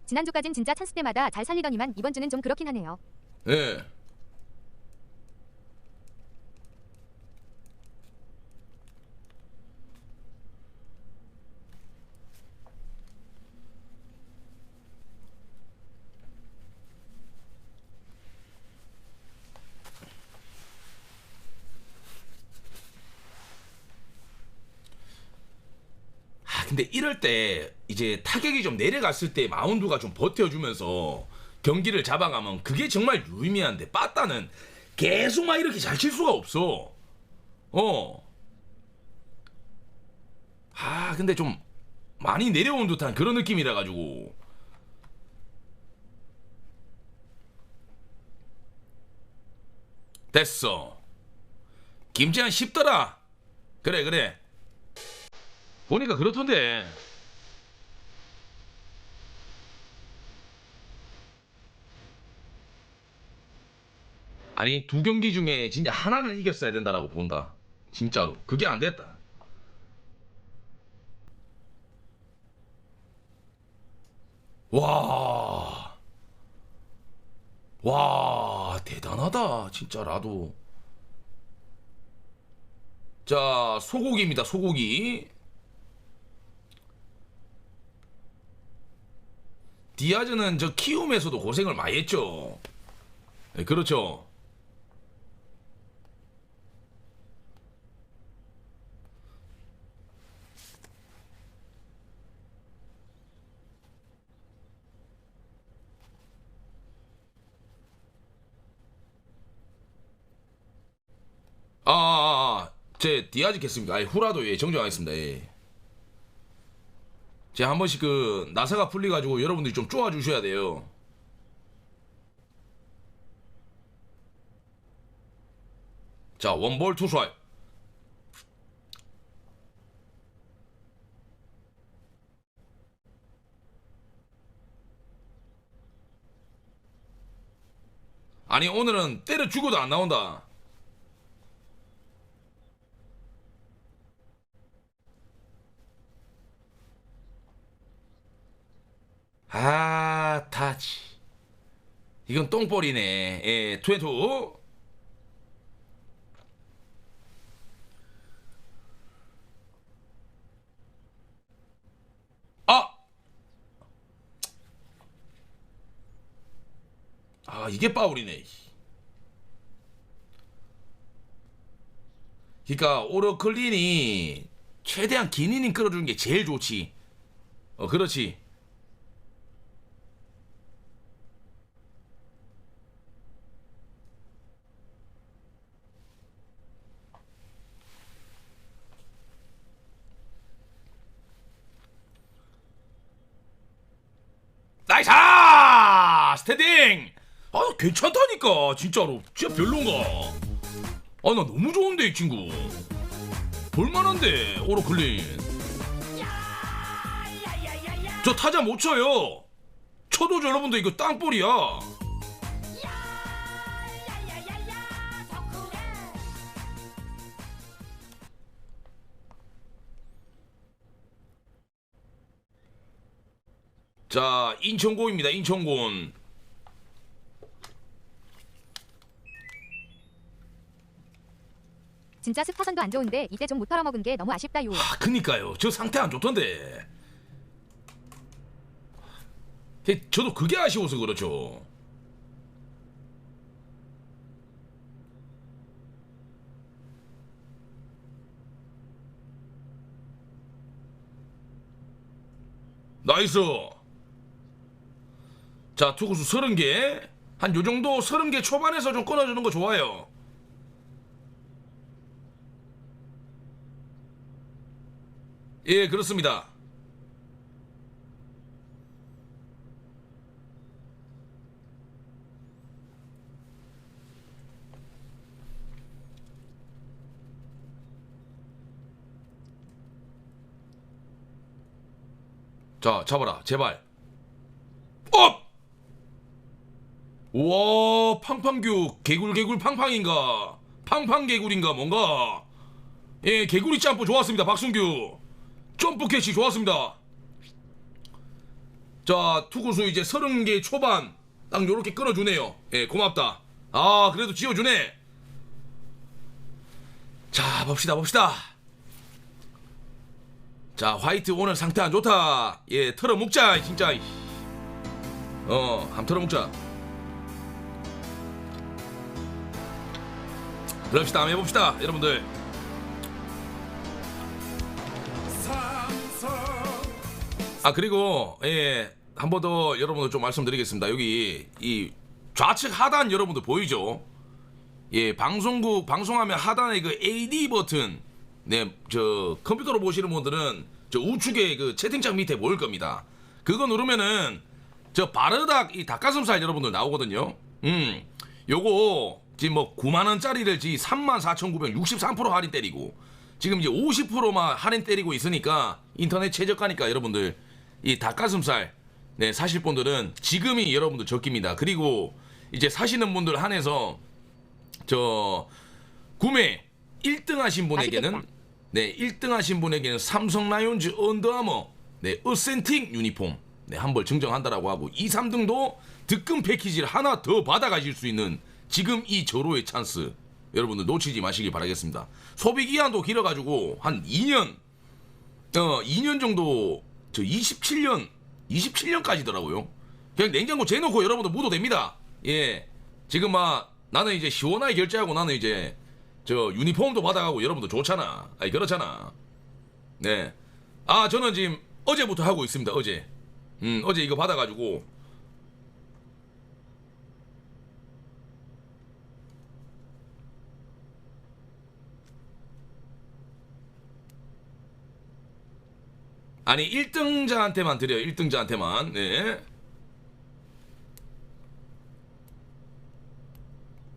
지난주까진 진짜 찬스 때마다 잘 살리더니만 이번 주는 좀 그렇긴 하네요. 예. 근데 이럴 때 이제 타격이 좀 내려갔을 때 마운드가 좀 버텨주면서 경기를 잡아가면 그게 정말 유의미한데 빠따는 계속 막 이렇게 잘 칠 수가 없어. 근데 좀 많이 내려온 듯한 그런 느낌이라 가지고. 됐어. 김재한 쉽더라. 그래. 보니까 그렇던데. 아니, 두 경기 중에 진짜 하나는 이겼어야 된다라고 본다. 진짜로. 그게 안 됐다. 와. 와, 대단하다. 진짜 라도. 자, 소고기입니다. 소고기. 디아즈는 저 키움에서도 고생을 많이 했죠. 네, 그렇죠. 제 디아즈 겠습니까? 후라도 예, 정정하겠습니다. 예. 제가 한 번씩 그 나사가 풀려가지고 여러분들이 좀 쪼아주셔야 돼요. 자, 원볼 투스트라이크. 아니, 오늘은 때려 죽어도 안 나온다. 타치. 이건 똥볼이네. 예, 투앤투. 이게 파울이네. 그러니까 오러클린이 최대한 긴 이닝 끌어주는 게 제일 좋지. 그렇지. 나이스! 스탠딩! 괜찮다니까, 진짜로. 진짜 별론가? 나 너무 좋은데, 이 친구. 볼만한데, 오로클린. 저 타자 못 쳐요. 쳐도 여러분들 이거 땅볼이야. 자, 인천고입니다. 인천곤. 진짜 스타선도 안 좋은데 이때 좀 못 털어먹은 게 너무 아쉽다요. 그니까요. 저 상태 안 좋던데. 저도 그게 아쉬워서 그렇죠. 나이스. 자, 투구수 30개. 한 요정도 30개 초반에서 좀 끊어주는 거 좋아요. 예, 그렇습니다. 자, 잡아라. 제발. 업! 우와, 팡팡규. 개굴 팡팡인가? 팡팡개굴인가 뭔가? 예, 개구리 짬뽕 좋았습니다. 박순규. 점프 캐치 좋았습니다. 자, 투구수 이제 30개 초반 딱 요렇게 끊어주네요. 예, 고맙다. 아, 그래도 지어주네. 자, 봅시다. 자, 화이트 오늘 상태 안 좋다. 예, 털어먹자, 진짜. 한번 털어먹자. 그럽시다, 한번 해봅시다, 여러분들. 아, 그리고 예, 한 번 더 여러분들 좀 말씀드리겠습니다. 여기 이 좌측 하단 여러분들 보이죠? 예, 방송국 방송하면 하단에 그 AD 버튼, 네, 저 컴퓨터로 보시는 분들은 저 우측에 그 채팅창 밑에 보일 겁니다. 그거 누르면은 저 바르닥 이 닭가슴살 여러분들 나오거든요. 요거 지금 뭐 9만 원짜리를 지 34,963% 할인 때리고 지금 이제 50%만 할인 때리고 있으니까 인터넷 최저가니까 여러분들 이 닭가슴살 네, 사실 분들은 지금이 여러분들 적깁니다. 그리고 이제 사시는 분들 한해서 저 구매 1등 하신 분에게는 맛있겠다. 네, 1등 하신 분에게는 삼성 라이온즈 언더아머 네, 어센틱 유니폼 네, 한 벌 증정한다라고 하고 2, 3등도 득금 패키지를 하나 더 받아가실 수 있는 지금 이 절호의 찬스 여러분들 놓치지 마시길 바라겠습니다. 소비 기한도 길어가지고 한 2년 2년 정도 저 27년까지더라고요. 그냥 냉장고 재놓고 여러분들 묻어도 됩니다. 예, 지금 막 나는 이제 시원하게 결제하고 나는 이제 저 유니폼도 받아가고 여러분들 좋잖아. 아니 그렇잖아. 네. 아 저는 지금 어제부터 하고 있습니다. 어제 이거 받아가지고 아니 1등자한테만 드려요. 1등자한테만. 네.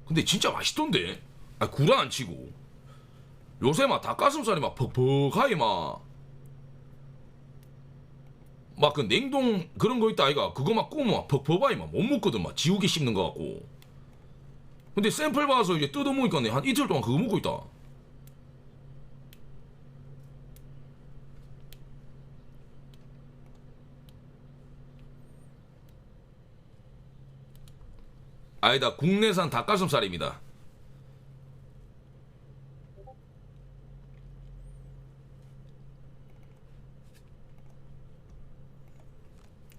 근데 진짜 맛있던데. 아, 구라 안 치고. 요새 막 닭가슴살이 막 퍽퍽하게 막 그 냉동 그런 거 있다 아이가. 그거 막 구우면 막 퍽퍽하게 막 못 먹거든. 막 지우개 씹는 거 같고. 근데 샘플 봐서 이제 뜯어먹으니까 한 이틀 동안 그거 먹고 있다. 아니다, 국내산 닭가슴살입니다.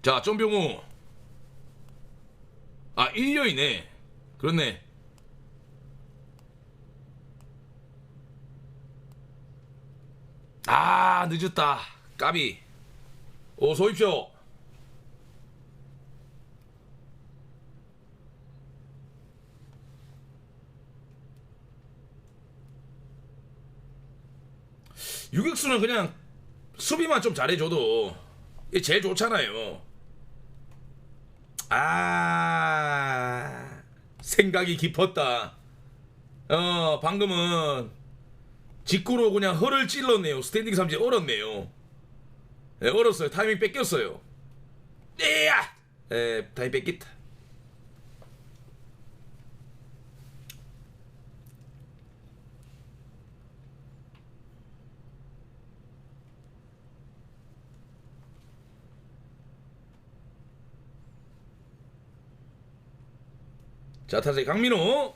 자, 점병우. 아, 1년이네. 그렇네. 아, 늦었다. 까비. 어서 오십시오. 유격수는 그냥 수비만 좀 잘해줘도 이게 제일 좋잖아요. 아, 생각이 깊었다. 방금은 직구로 그냥 허를 찔렀네요. 스탠딩 삼진 얼었네요. 네, 얼었어요. 타이밍 뺏겼어요. 에야! 타이밍 뺏겼다. 자, 타자 강민호.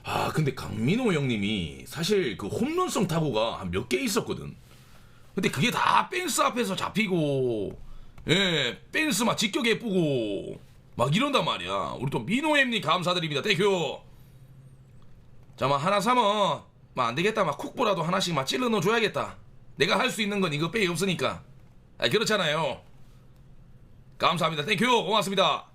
아, 근데 강민호 형님이 사실 그 홈런성 타구가 한 몇 개 있었거든. 근데 그게 다 펜스 앞에서 잡히고, 예, 펜스 막 직격 예쁘고 막 이런단 말이야. 우리 또 민호 형님 감사드립니다. 땡큐. 자, 막 하나 사면 막 안 되겠다. 막 쿡보라도 하나씩 막 찔러 넣어 줘야겠다. 내가 할 수 있는 건 이거 빼이 없으니까. 아, 그렇잖아요. 감사합니다. 땡큐. 고맙습니다.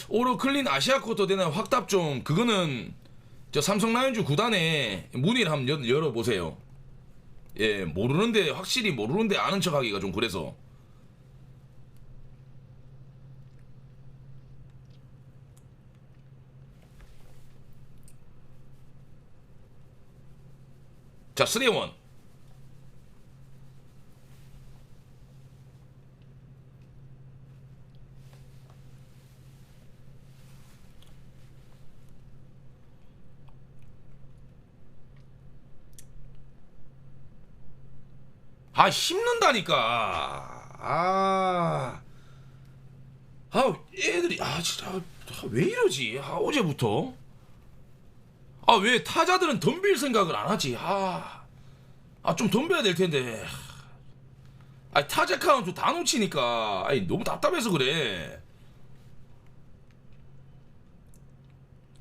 오로클린 아시아 쿼터 되는 확답 좀 그거는 저 삼성 라이온즈 구단에 문의를 한번 열어보세요. 예, 모르는데 확실히 모르는데 아는 척하기가 좀 그래서. 자, 3원. 아, 씹는다니까. 애들이, 진짜, 왜 이러지? 어제부터. 왜 타자들은 덤빌 생각을 안 하지? 좀 덤벼야 될 텐데. 타자 카운트 다 놓치니까. 너무 답답해서 그래.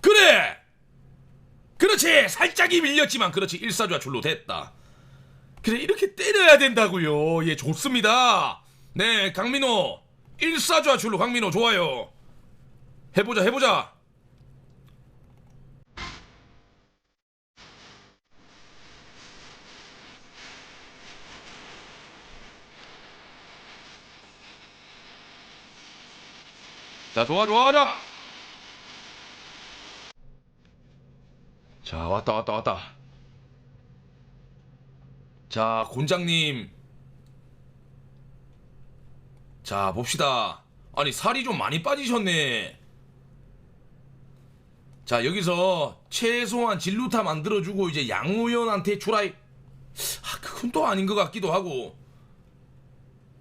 그래! 그렇지! 살짝이 밀렸지만, 그렇지. 1사주와 출루 됐다. 그래, 이렇게 때려야 된다고요. 예, 좋습니다. 네, 강민호 1사주와 출루. 강민호 좋아요. 해보자. 자, 좋아. 자, 왔다. 자, 곤장님. 자, 봅시다. 아니, 살이 좀 많이 빠지셨네. 자, 여기서 최소한 진루타 만들어주고 이제 양우현한테 추라이. 그건 또 아닌 것 같기도 하고.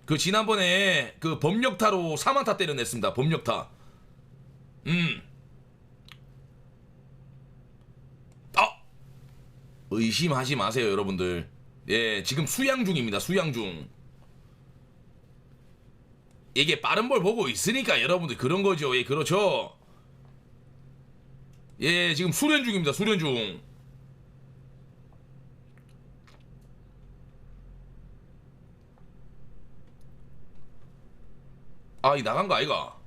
그 지난번에 그 범력타로 4만타 때려냈습니다. 범력타. 의심하지 마세요, 여러분들. 예, 지금 수양 중입니다. 수양 중. 이게 빠른 볼 보고 있으니까 여러분들 그런 거죠. 예, 그렇죠. 예, 지금 수련 중입니다. 수련 중. 이 나간 거 아이가?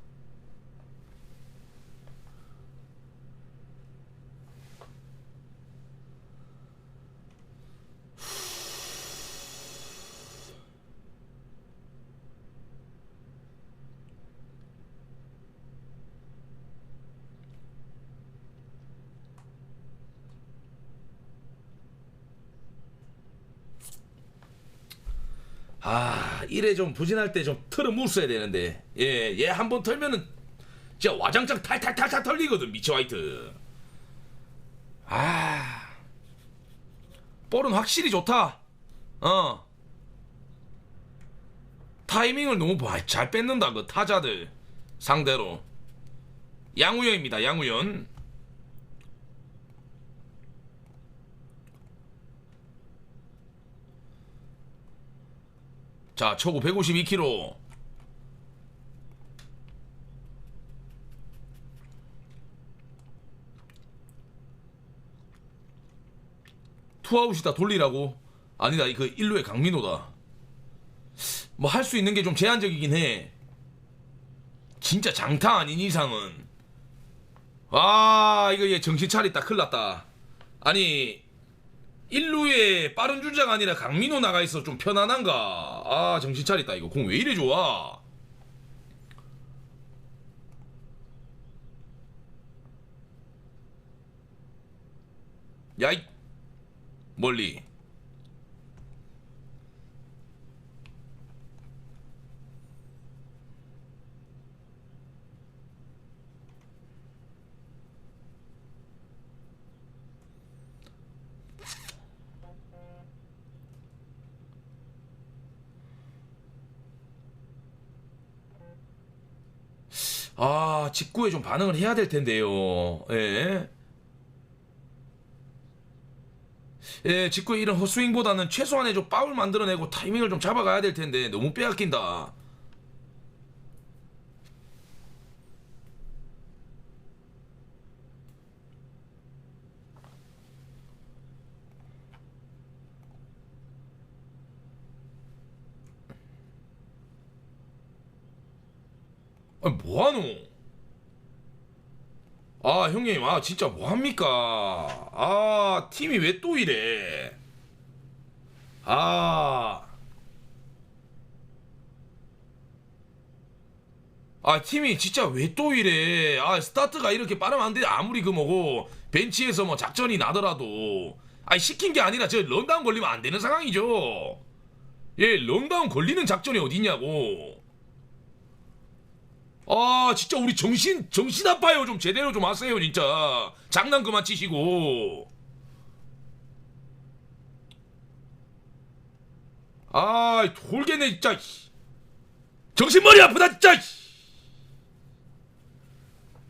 이래 좀 부진할 때 좀 틀어 묻어야 되는데. 예, 얘 한 번 털면은 진짜 와장창 탈탈탈탈 털리거든, 미치 화이트. 볼은 확실히 좋다. 타이밍을 너무 잘 뺏는다, 그 타자들 상대로. 양우현입니다, 양우현. 자, 초구 152km. 투아웃이다 돌리라고. 아니다, 그 1루의 강민호다. 뭐 할 수 있는 게 좀 제한적이긴 해. 진짜 장타 아닌 이상은. 이거 얘 정신 차렸다. 큰일 났다. 아니, 1루에 빠른 주자가 아니라 강민호 나가 있어 좀 편안한가? 정신 차렸다. 이거 공 왜 이래 좋아? 야이, 멀리. 직구에 좀 반응을 해야 될 텐데요. 예. 예, 직구에 이런 헛스윙보다는 최소한의 좀 파울 만들어내고 타이밍을 좀 잡아가야 될 텐데 너무 빼앗긴다. 뭐하노? 형님, 진짜 뭐합니까? 팀이 왜 또 이래? 팀이 진짜 왜 또 이래? 스타트가 이렇게 빠르면 안 돼. 아무리 그 뭐고 벤치에서 뭐 작전이 나더라도 아니 시킨 게 아니라 저 런다운 걸리면 안 되는 상황이죠. 예, 런다운 걸리는 작전이 어딨냐고. 아 진짜 우리 정신 아파요. 좀 제대로 좀 하세요 진짜. 장난 그만 치시고. 아 돌겠네 진짜. 정신머리 아프다 진짜.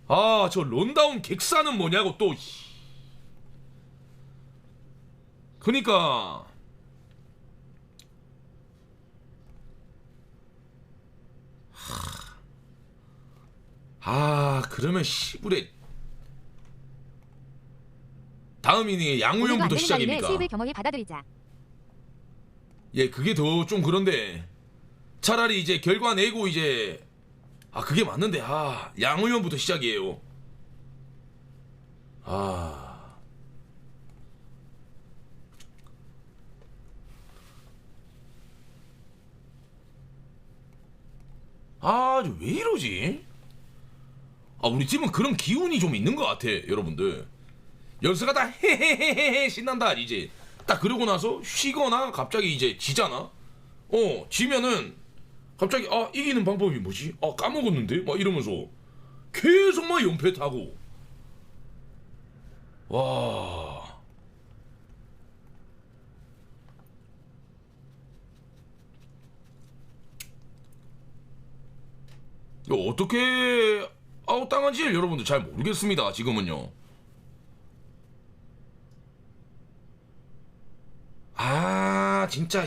아 저 런다운 객사는 뭐냐고 또. 그니까 그러면 시부레 다음 이닝에 오늘도 양우영부터 안 되는 시작입니까? 자리를 수입을 겸허히 받아들이자. 예, 그게 더 좀 그런데 차라리 이제 결과 내고 이제 그게 맞는데 양우영부터 시작이에요. 왜 이러지? 우리 팀은 그런 기운이 좀 있는 것 같아, 여러분들. 연습가 다 헤헤헤헤 신난다 이제 딱 그러고 나서 쉬거나 갑자기 이제 지잖아. 지면은 갑자기 이기는 방법이 뭐지? 까먹었는데? 막 이러면서 계속 막 연패 타고. 와. 이거 어떻게 아웃당한지 여러분들 잘 모르겠습니다. 지금은요. 진짜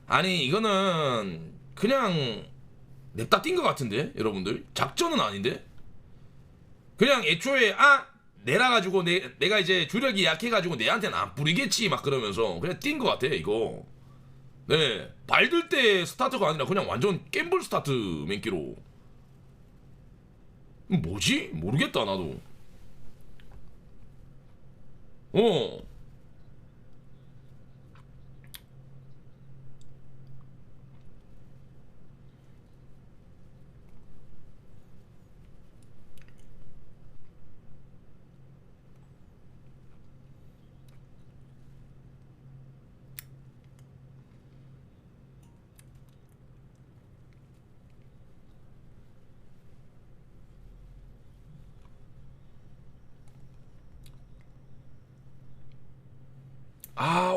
아니 이거는 그냥 냅다 뛴 것 같은데 여러분들. 작전은 아닌데 그냥 애초에 내라 가지고 내가 이제 주력이 약해가지고 내한테는 안 뿌리겠지 막 그러면서 그냥 뛴 것 같아 이거. 네, 발들 때 스타트가 아니라 그냥 완전 갬블 스타트 맨키로. 뭐지? 모르겠다 나도.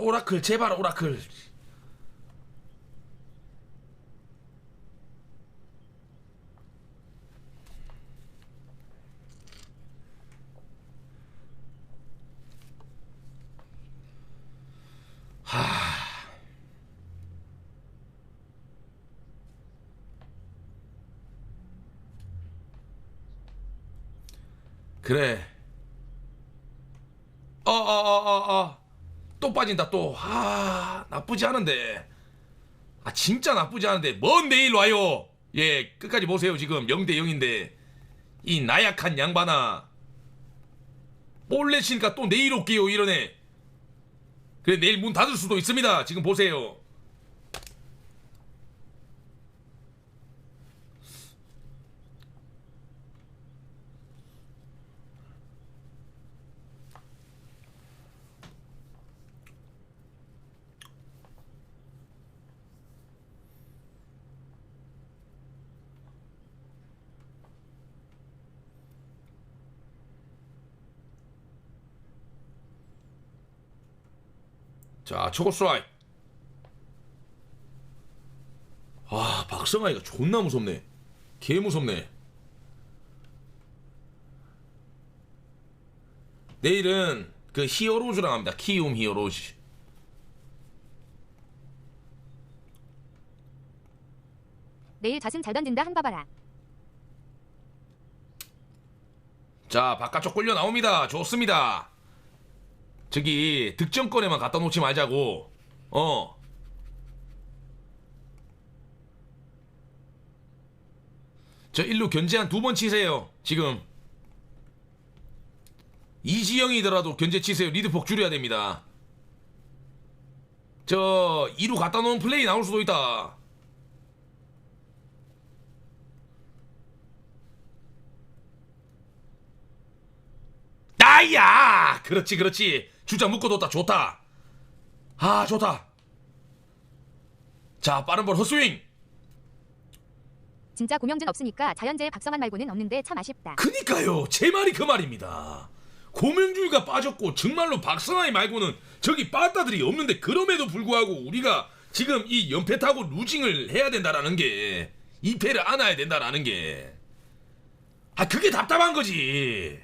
오라클 제발 오라클. 그래. 또 빠진다 또. 나쁘지 않은데. 진짜 나쁘지 않은데 뭔 내일 와요. 예, 끝까지 보세요. 지금 0대 0인데 이 나약한 양반아. 몰래 치니까 또 내일 올게요 이러네. 그래 내일 문 닫을 수도 있습니다. 지금 보세요. 자, 초고 스트라이크. 박성아이가 존나 무섭네. 개 무섭네. 내일은 그 히어로즈랑 합니다. 키움 히어로즈. 내일 자승 잘 던진다 한 봐봐라. 자, 바깥쪽 끌려 나옵니다. 좋습니다. 저기 득점권에만 갖다 놓지 말자고. 저 일루 견제 한 2번 치세요. 지금 이지영이더라도 견제 치세요. 리드폭 줄여야 됩니다. 저 2루 갖다 놓은 플레이 나올 수도 있다. 아야, 그렇지 그렇지. 주자 묶어뒀다. 좋다. 아 좋다. 자 빠른 볼 헛스윙. 진짜 고명진 없으니까 자연재해 박성환 말고는 없는데 참 아쉽다. 그니까요. 제 말이 그 말입니다. 고명주가 빠졌고 정말로 박성환이 말고는 저기 빠따들이 없는데 그럼에도 불구하고 우리가 지금 이 연패 타고 루징을 해야 된다라는 게 2패를 안아야 된다라는 게 그게 답답한 거지.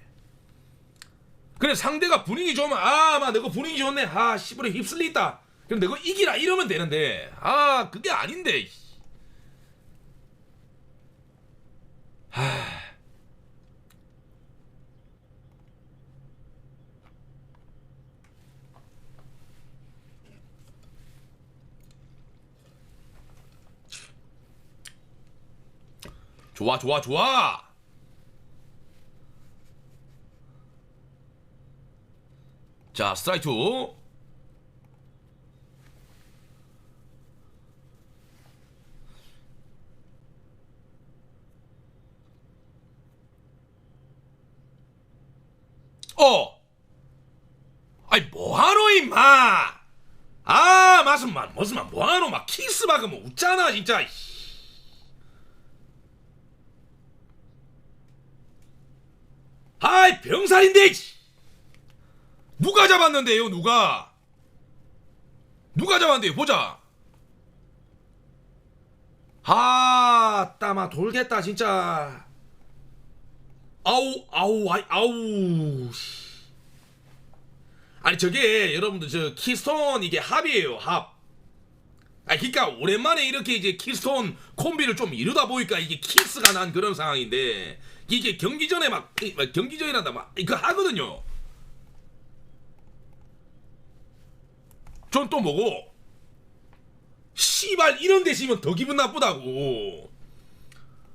그래 상대가 분위기 좋으면 막 너가 분위기 좋네. 씨부레 휩쓸리다. 그럼 너가 이기라 이러면 되는데 그게 아닌데. 좋아 좋아 좋아. 자 스트라이크 2. 아이 뭐하노 임마. 무슨 뭐하노. 막 키스 박으면 웃잖아 진짜. 아이 병살인데. 누가 잡았는데요? 누가 잡았는데요? 보자. 따마 돌겠다 진짜. 아우. 아니 저게 여러분들 저 키스톤 이게 합이에요. 합. 그러니까 오랜만에 이렇게 이제 키스톤 콤비를 좀 이루다 보니까 이게 키스가 난 그런 상황인데 이게 경기 전에 경기 전이란다 막 이거 하거든요. 전 또 뭐고? 씨발 이런 데 쓰면 더 기분 나쁘다고.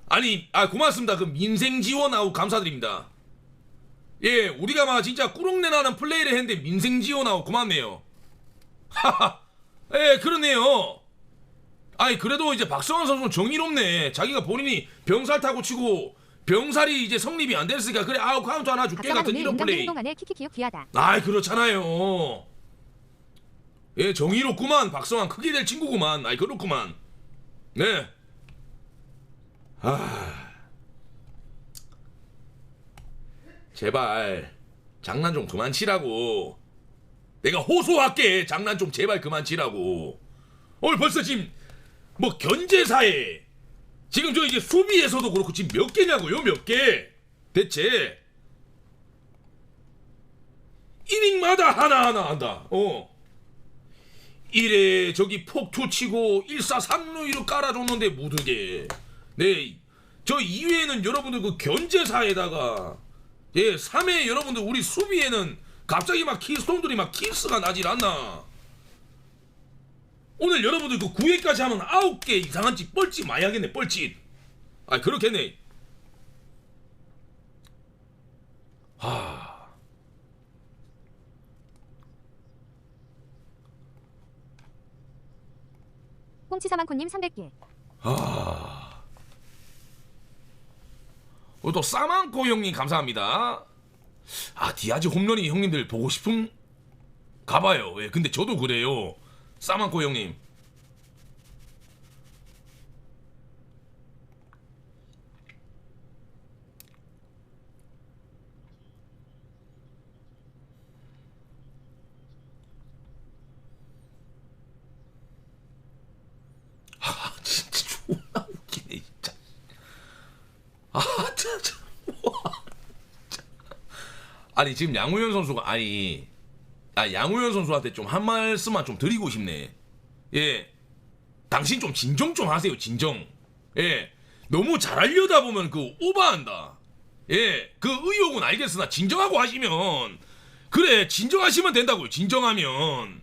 아니 고맙습니다. 그 민생 지원하고 감사드립니다. 예, 우리가 막 진짜 꾸룩내나는 플레이를 했는데 민생 지원하고 고맙네요. 하하. 예, 그러네요. 그래도 이제 박성환 선수는 정의롭네. 자기가 본인이 병살 타고 치고 병살이 이제 성립이 안 됐으니까 그래 카운트 하나 줄게 박성환 같은 오늘 이런 플레이. 행동안에 키키키역 귀하다. 그렇잖아요. 예, 정의롭구만. 박성환 크게 될 친구구만. 그렇구만. 네. 제발 장난 좀 그만 치라고. 내가 호소할게. 장난 좀 제발 그만 치라고. 오늘 벌써 지금 뭐 견제사에 지금 저 이제 수비에서도 그렇고 지금 몇 개냐고요? 몇 개? 대체 이닝마다 하나하나 한다. 1회 저기 폭투 치고 1사 3루위로 깔아줬는데 못하게. 네, 저 2회에는 여러분들 그 견제사에다가 3회 여러분들 우리 수비에는 갑자기 막 키스톤들이 막 키스가 나질 않나. 오늘 여러분들 그 9회까지 하면 9개 이상한 짓 뻘짓 많이 하겠네. 뻘짓. 그렇겠네. 꽁치사만코님 300개. 또 싸만코 형님 감사합니다. 디아즈 홈런이 형님들 보고 싶은 가봐요. 근데 저도 그래요. 싸만코 형님. 진짜 존나 웃기네 진짜. 진짜. 아니 지금 양우현 선수가 양우현 선수한테 좀 한 말씀만 좀 드리고 싶네. 당신 좀 진정 좀 하세요. 진정. 너무 잘하려다 보면 그 오버한다. 그 의욕은 알겠으나 진정하고 하시면 그래 진정하시면 된다고요. 진정하면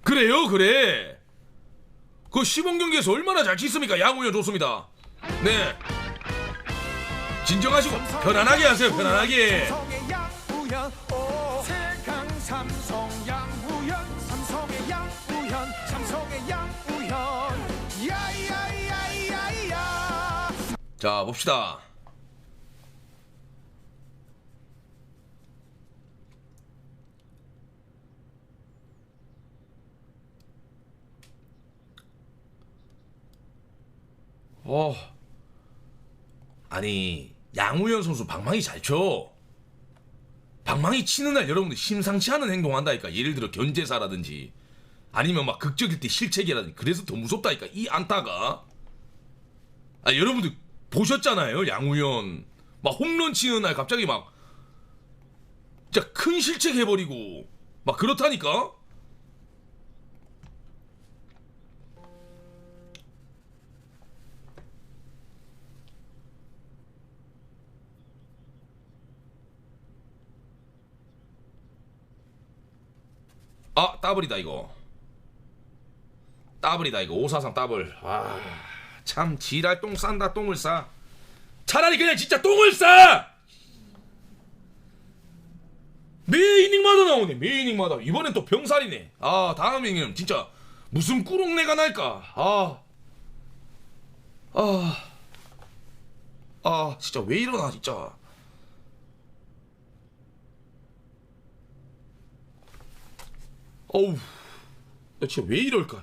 그래요. 그래 그 시범 경기에서 얼마나 잘 치습니까? 양우현 좋습니다. 네 진정하시고 편안하게 하세요. 편안하게. 자 봅시다. 아니 양우현 선수 방망이 잘 쳐. 방망이 치는 날 여러분들 심상치 않은 행동한다니까. 예를 들어 견제사라든지 아니면 막 극적일 때 실책이라든지. 그래서 더 무섭다니까 이 안타가. 아 여러분들 보셨잖아요. 양우현 막 홈런 치는 날 갑자기 막 진짜 큰 실책 해버리고 막 그렇다니까. 아 더블이다 이거. 더블이다 이거. 543 더블. 참 지랄 똥 싼다. 똥을 싸. 차라리 그냥 진짜 똥을 싸. 매 이닝마다 나오네. 매 이닝마다. 이번엔 또 병살이네. 다음 이닝은 진짜 무슨 꾸렁내가 날까. 진짜 왜 이러나 진짜. 어우 나 진짜 왜 이럴까.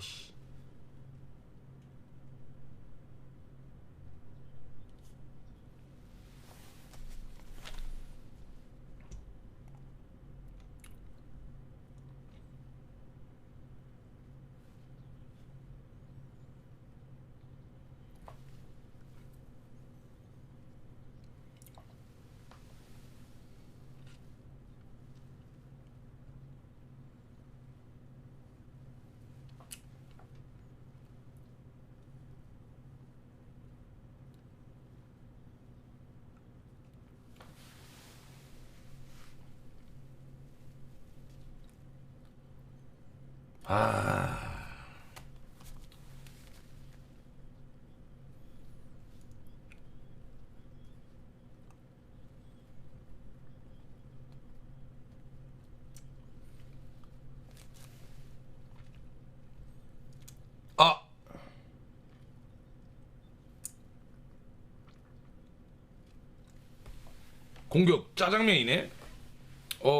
공격 짜장면이네.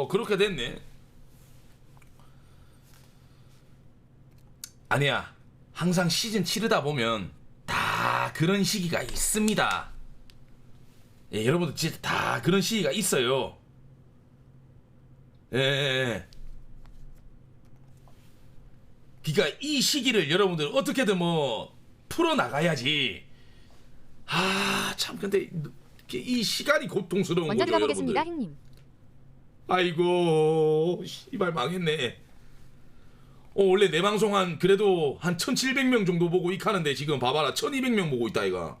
그렇게 됐네. 아니야. 항상 시즌 치르다 보면 다 그런 시기가 있습니다. 예, 여러분들 진짜 다 그런 시기가 있어요. 예. 그러니까 이 시기를 여러분들 어떻게든 뭐 풀어나가야지. 참 근데 이 시간이 고통스러운 먼저 거죠 들어보겠습니다, 여러분들. 형님. 아이고 씨발 망했네. 원래 내 방송 한 그래도 한 1700명 정도 보고 익하는데 지금 봐봐라 1200명 보고 있다 이가.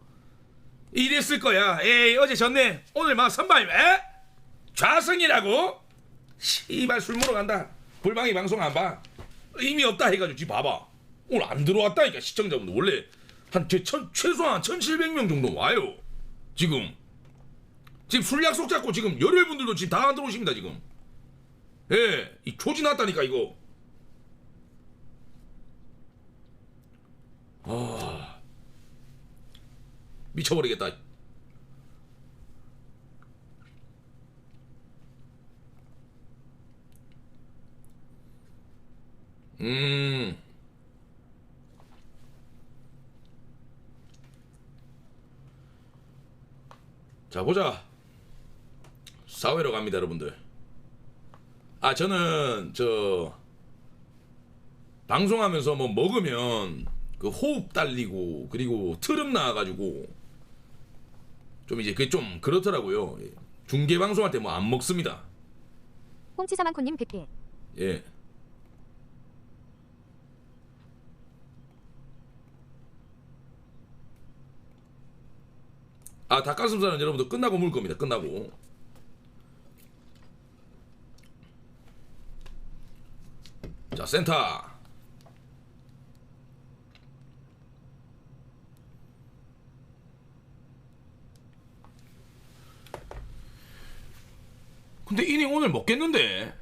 이랬을 거야. 에이 어제 졌네. 오늘 막 선발 좌승이라고? 씨발 술 먹으러 간다. 불방이 방송 안 봐. 의미 없다 해가지고 지금 봐봐. 오늘 안 들어왔다니까 시청자분들. 원래 한 최소한 1700명 정도 와요. 지금 술 약속 잡고 지금 열혈분들도 지금 다 안 들어오십니다 지금. 예, 이 조지 났다니까 이거. 미쳐버리겠다. 자 보자. 사회로 갑니다 여러분들. 저는 방송하면서 뭐 먹으면 그 호흡 달리고 그리고 트름 나와가지고 좀 이제 그게 좀 그렇더라고요. 중계 방송할 때 뭐 안 먹습니다. 홍치사만코님 100개. 예. 닭가슴살은 여러분들 끝나고 먹을 겁니다. 끝나고. 자 센터. 근데 이닝 오늘 먹겠는데.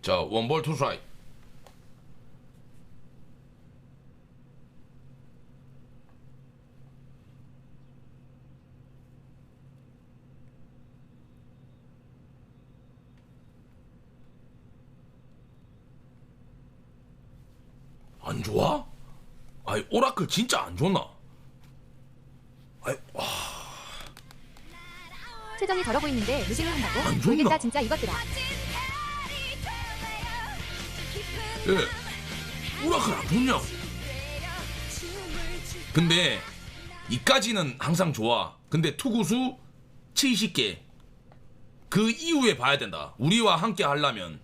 자, 원볼 투 스트라이크. 안 좋아? 아이, 오라클 진짜 안 좋나? 아이, 와, 최정이 저러 보이는데 루징을 안 한다고? 좋나? 모르겠다 진짜 이것들아. 예. 오라클 안 좋냐? 근데 이까지는 항상 좋아. 근데 투구수 70개. 그 이후에 봐야 된다. 우리와 함께 하려면.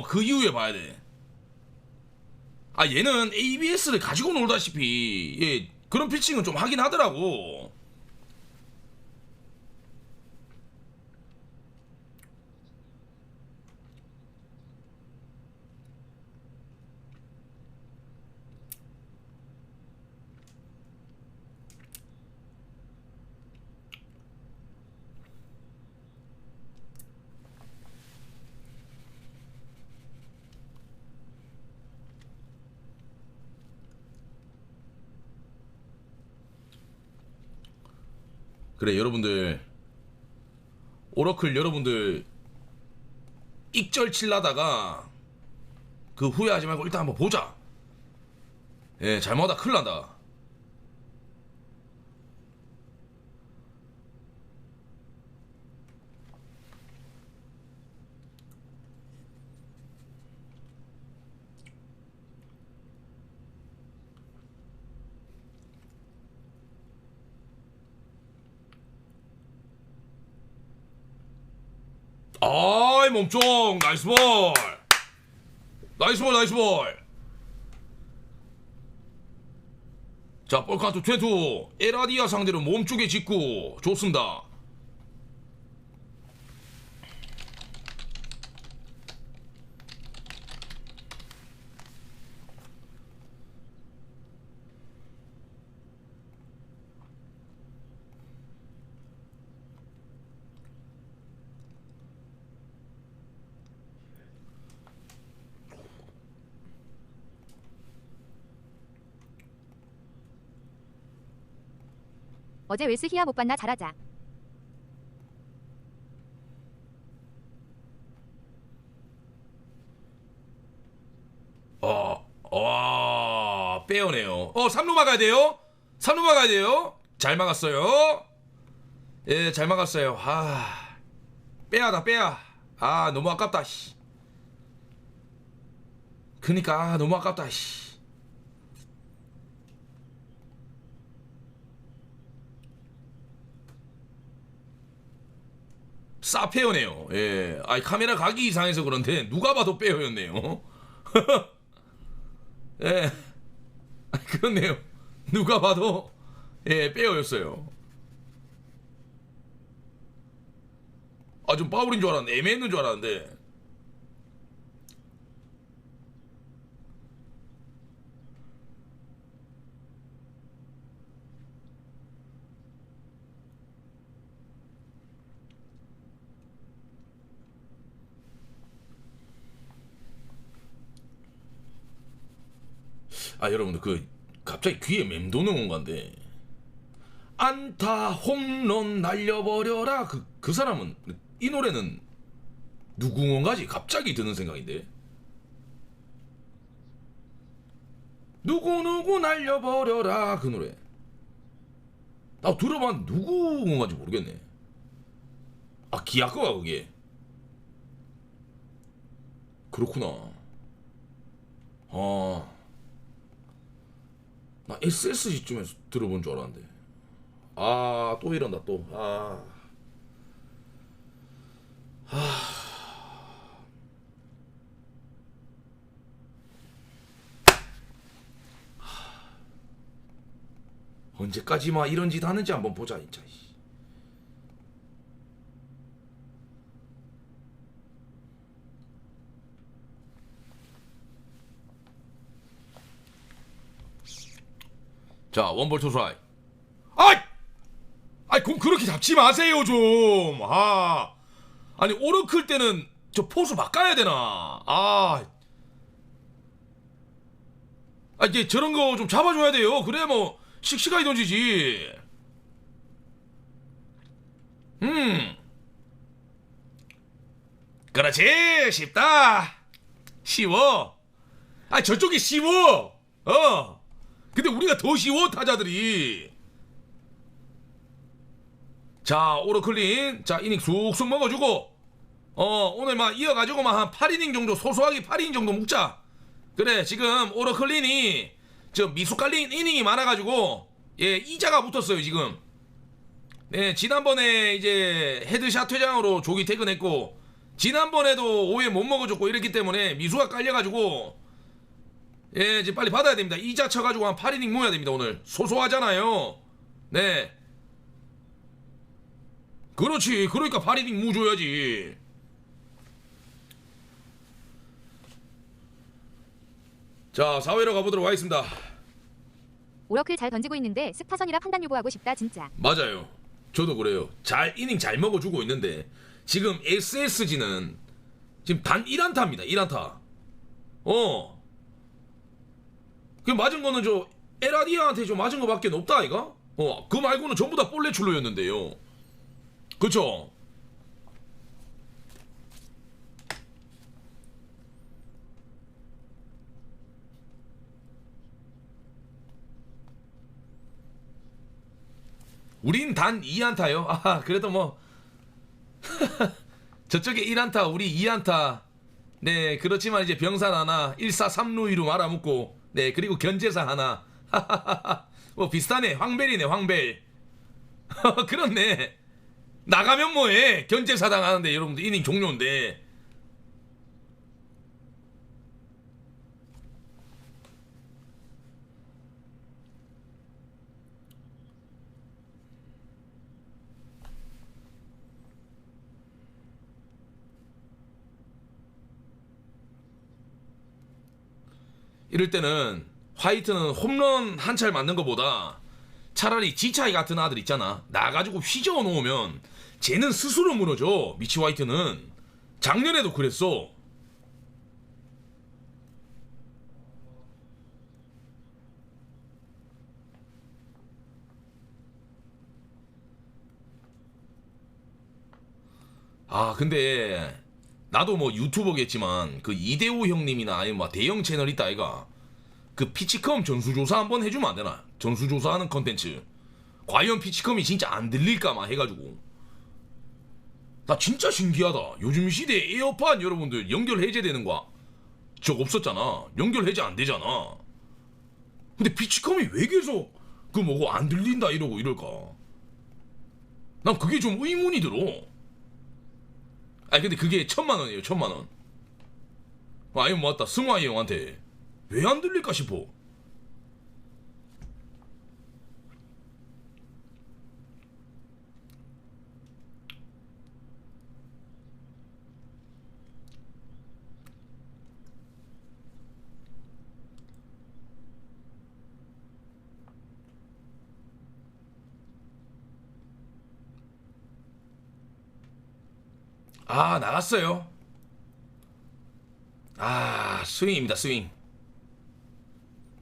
그 이후에 봐야 돼. 아, 얘는 ABS를 가지고 놀다시피 예, 그런 피칭은 좀 하긴 하더라고. 그래, 여러분들, 오러클 여러분들 익절 칠라다가 그 후회하지 말고 일단 한번 보자. 예, 잘못하다 큰일 난다. 아이, 몸쪽 나이스 볼. 나이스 볼, 나이스 볼. 자, 볼 카운트 22. 에라디아 상대로 몸쪽에 직구 좋습니다. 어제 웰스 히야 못 봤나 잘하자. 빼어네요. 3루 막아야 돼요. 3루 막아야 돼요. 잘 막았어요. 예, 잘 막았어요. 빼야다, 빼야. 너무 아깝다, 씨. 그니까, 너무 아깝다, 씨. 싸 빼어네요. 예. 카메라 각이 이상해서 그런데, 누가 봐도 빼어였네요. 예. 그렇네요. 누가 봐도 예, 빼어였어요. 좀 파울인 줄 알았는데, 애매했는 줄 알았는데. 여러분들 갑자기 귀에 맴도는 건가인데, 안타 홈런 날려버려라. 그 사람은, 이 노래는 누구 건가지? 갑자기 드는 생각인데. 누구 날려버려라, 그 노래. 나 들어봤는데 누구 건가지 모르겠네. 기아 거가 그게. 그렇구나. 나 SSG쯤에서 들어본 줄 알았는데. 또 이런다, 또. 언제까지 이런 짓 하는지 한번 보자, 진짜. 자, 원볼 투 스트라이크. 공 그렇게 잡지 마세요, 좀. 아니, 오르클 때는 저 포수 바꿔야 되나? 이제 저런 거 좀 잡아줘야 돼요. 그래 뭐 씩씩하게 던지지. 그렇지. 쉽다. 쉬워. 저쪽이 쉬워. 근데 우리가 더 쉬워 타자들이. 자 오로클린. 자 이닝 쑥쑥 먹어주고. 오늘 막 이어가지고 막 한 8이닝 정도 소소하게 8이닝 정도 묵자. 그래 지금 오로클린이 저 미수 깔린 이닝이 많아가지고 예 이자가 붙었어요 지금. 네 지난번에 이제 헤드샷 퇴장으로 조기 퇴근했고 지난번에도 5회 못 먹어줬고 이랬기 때문에 미수가 깔려가지고 예 이제 빨리 받아야 됩니다. 이자 쳐가지고 한 8이닝 모아야 됩니다. 오늘 소소하잖아요. 네 그렇지. 그러니까 8이닝 무줘야지. 자 4회로 가보도록 하겠습니다. 오러클 잘 던지고 있는데 스타선이라 판단 요구하고 싶다 진짜. 맞아요. 저도 그래요. 이닝 잘 먹어주고 있는데 지금 SSG는 지금 단 1안타입니다. 1안타. 그 맞은 거는 저 에라디아한테 좀 맞은 거밖에 없다 아이가? 그 말고는 전부 다 볼넷 출루였는데요. 그쵸? 우린 단 2안타요. 그래도 뭐 저쪽에 1안타 우리 2안타. 네 그렇지만 이제 병산 하나 1사 3루위로 말아먹고 네 그리고 견제사 하나. 뭐 비슷하네. 황벨이네 황벨. 그렇네. 나가면 뭐해. 견제사당 하는데 여러분들 이닝 종료인데. 이럴 때는 화이트는 홈런 한 차를 맞는 것보다 차라리 지차이 같은 아들 있잖아. 나가지고 휘저어 놓으면 쟤는 스스로 무너져. 미치 화이트는 작년에도 그랬어. 근데 나도 뭐 유튜버겠지만 그 이대호 형님이나 아니면 뭐 대형 채널 있다 아이가. 그 피치컴 전수조사 한번 해주면 안 되나? 전수조사하는 컨텐츠. 과연 피치컴이 진짜 안 들릴까 막 해가지고. 나 진짜 신기하다. 요즘 시대에 에어팟 여러분들 연결 해제되는 거 적 없었잖아. 연결 해제 안 되잖아. 근데 피치컴이 왜 계속 그 뭐고 안 들린다 이러고 이럴까? 난 그게 좀 의문이 들어. 근데 그게 1000만원이에요. 1000만원. 아니면 맞다. 승화이 형한테 왜 안 들릴까 싶어. 나갔어요. 스윙입니다. 스윙.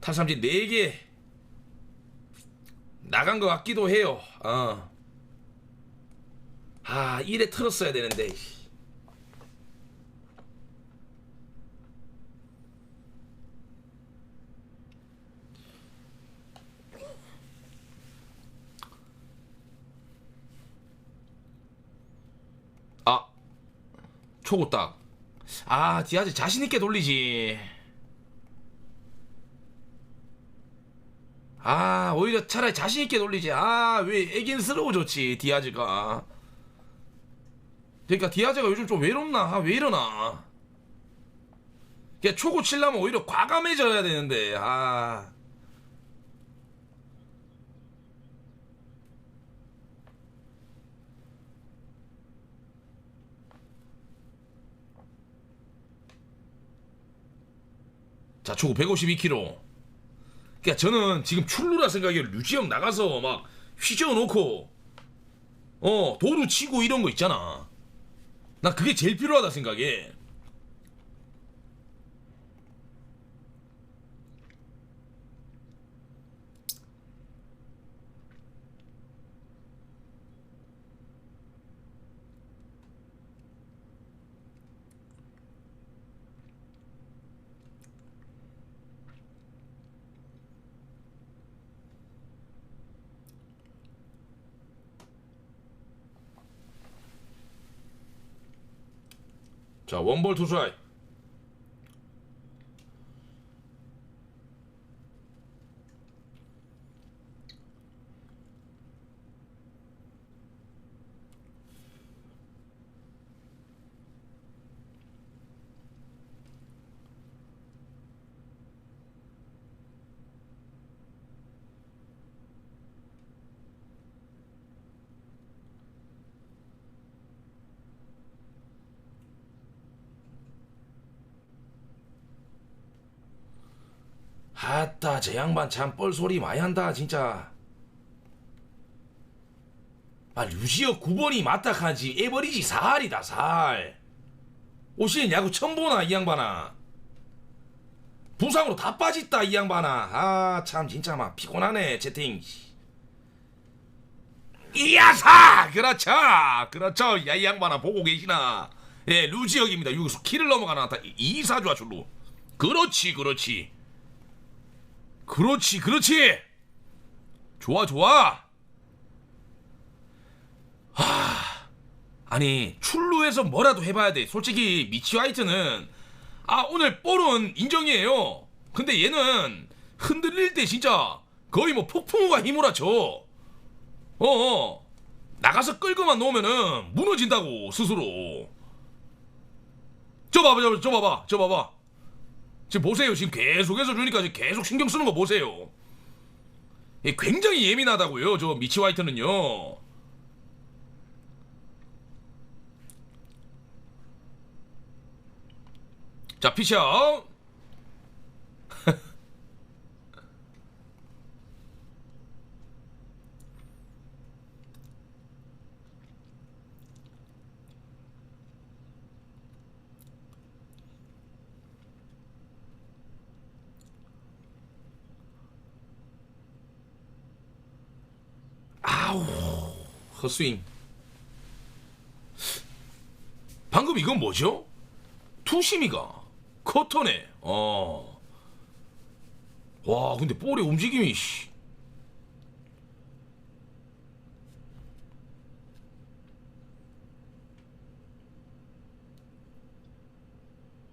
탈삼진 4개 나간 것 같기도 해요. 1에 틀었어야 되는데. 초고 딱. 디아즈 자신있게 돌리지. 오히려 차라리 자신있게 돌리지. 왜 애긴스러워 졌지 디아즈가. 그러니까 디아즈가 요즘 좀 외롭나? 왜 이러나? 그냥 초고 칠라면 오히려 과감해져야 되는데. 자 초고 152km. 그러니까 저는 지금 출루라 생각해요. 류지영 나가서 막 휘저어 놓고 도루 치고 이런 거 있잖아. 나 그게 제일 필요하다 생각해. 자, 원볼 투스라이. 아따, 저 양반 참 뻘소리 많이 한다 진짜. 아, 류지혁 9번이 맞다카지 에버리지 4할이다 4할. 오시는 야구 처음 보나 이 양반아. 부상으로 다 빠졌다 이 양반아. 아 참 진짜 막 피곤하네 채팅. 이야사 그렇죠 그렇죠. 야 이 양반아 보고 계시나. 예, 류지혁입니다. 여기서 키를 넘어가나 다 이사주아 줄로. 그렇지 그렇지 그렇지 그렇지. 좋아 좋아. 아니 출루에서 뭐라도 해봐야 돼. 솔직히 미치 화이트는 오늘 볼은 인정이에요. 근데 얘는 흔들릴 때 진짜 거의 뭐 폭풍우가 휘몰아쳐. 나가서 끌고만 놓으면은 무너진다고 스스로. 저 봐봐 저 봐봐. 지금 보세요. 지금 계속해서 주니까 지금 계속 신경 쓰는 거 보세요. 얘 굉장히 예민하다고요. 저 미치 화이트는요. 자, 피셔. 아우, 헛스윙. 방금 이건 뭐죠? 투심이가 커터네. 와, 근데 볼의 움직임이 씨.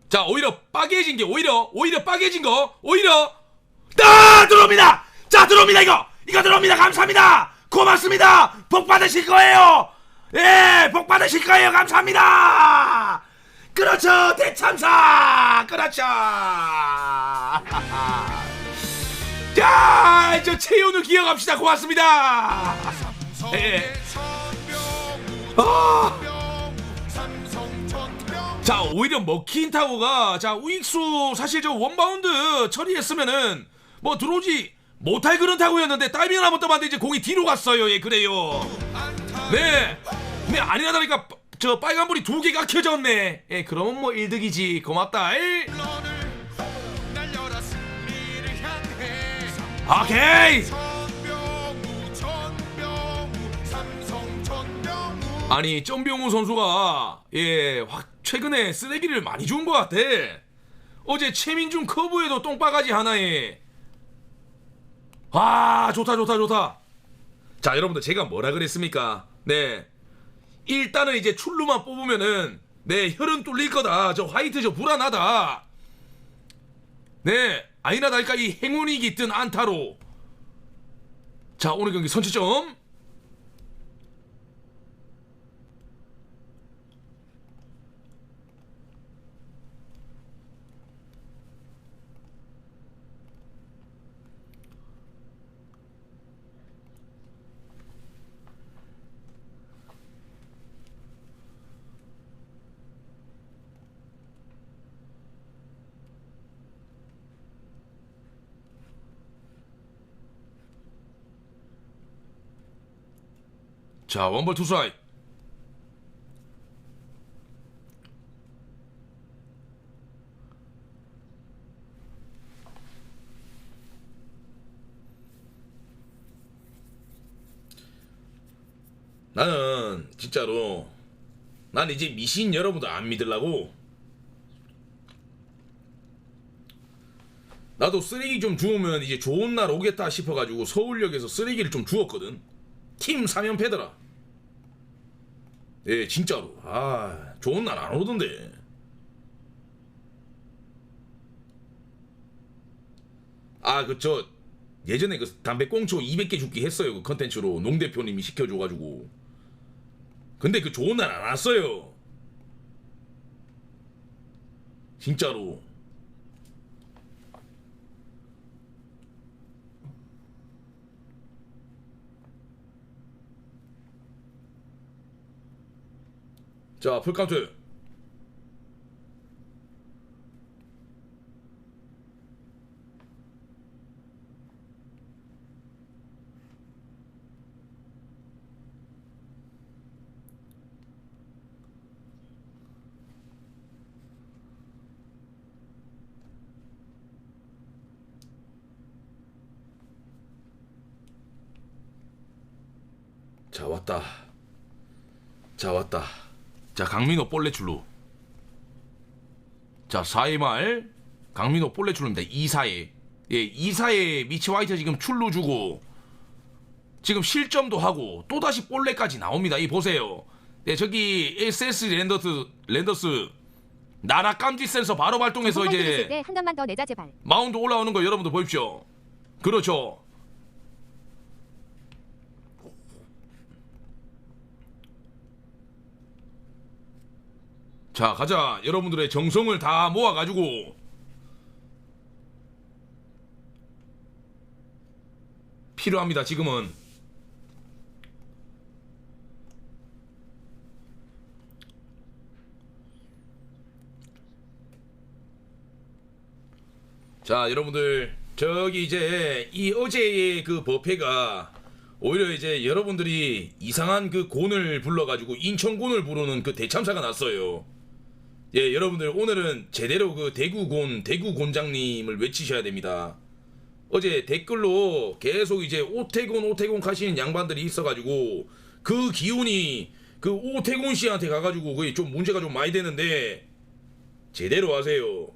자, 오히려 빠개진 게 오히려 빠개진 거 오히려 들어옵니다. 자, 들어옵니다. 이거 들어옵니다. 감사합니다. 고맙습니다. 복 받으실 거예요. 예, 복 받으실 거예요. 감사합니다. 그렇죠. 대참사. 그렇죠. 자, 저 채윤을 기억합시다. 고맙습니다. 예. 자, 오히려 먹힌 타구가 자 우익수 사실 저 원바운드 처리했으면은 뭐 들어오지 못할 그런 타구였는데 타이밍을 한번 떠봤는데 이제 공이 뒤로 갔어요. 예, 그래요. 네, 아니나 다르니까 저 빨간불이 2개가 켜졌네. 예, 그러면 뭐 일득이지. 고맙다. 에이. 오케이. 아니 점병우 선수가 최근에 쓰레기를 많이 준 것 같아. 어제 최민준 커브에도 똥바가지 하나에. 좋다. 자, 여러분들 제가 뭐라 그랬습니까? 네, 일단은 이제 출루만 뽑으면은 혈은 뚫릴 거다. 저 화이트 저 불안하다. 네, 아니나 다를까 이 행운이 깃든 안타로. 자, 오늘 경기 선취점. 자, 원볼 투스트라이크. 나는 진짜로 난 이제 미신 여러분들 안 믿으려고 나도 쓰레기 좀 주우면 이제 좋은 날 오겠다 싶어가지고 서울역에서 쓰레기를 좀 주웠거든. 팀 3연패더라. 예, 진짜로. 아, 좋은 날 안 오던데. 아, 예전에 그 담배꽁초 200개 줍기 했어요. 그 컨텐츠로 농 대표님이 시켜줘가지고. 근데 그 좋은 날 안 왔어요. 진짜로. 자, 풀카운트. 자, 왔다. 자, 왔다. 자, 강민호 볼레출루. 자, 4회 말 강민호 볼레출루입니다. 2사회. 예, 2사회 미치 화이트 지금 출루 주고 지금 실점도 하고 또다시 볼레까지 나옵니다. 이 보세요. 네, 저기 SS 랜더스 나라 깜지 센서 바로 발동해서 이제 때 한 단만 더 내자 제발. 마운드 올라오는 거 여러분들 보십시오. 그렇죠. 자, 가자. 여러분들의 정성을 다 모아가지고 필요합니다. 지금은. 자, 여러분들 저기 이제 이 어제의 그 법회가 오히려 이제 여러분들이 이상한 그 곤을 불러가지고 인천곤을 부르는 그 대참사가 났어요. 예, 여러분들 오늘은 제대로 그 대구곤장님을 외치셔야 됩니다. 어제 댓글로 계속 이제 오태곤 가시는 양반들이 있어가지고 그 기운이 그 오태곤 씨한테 가가지고 그게 좀 문제가 좀 많이 되는데 제대로 하세요.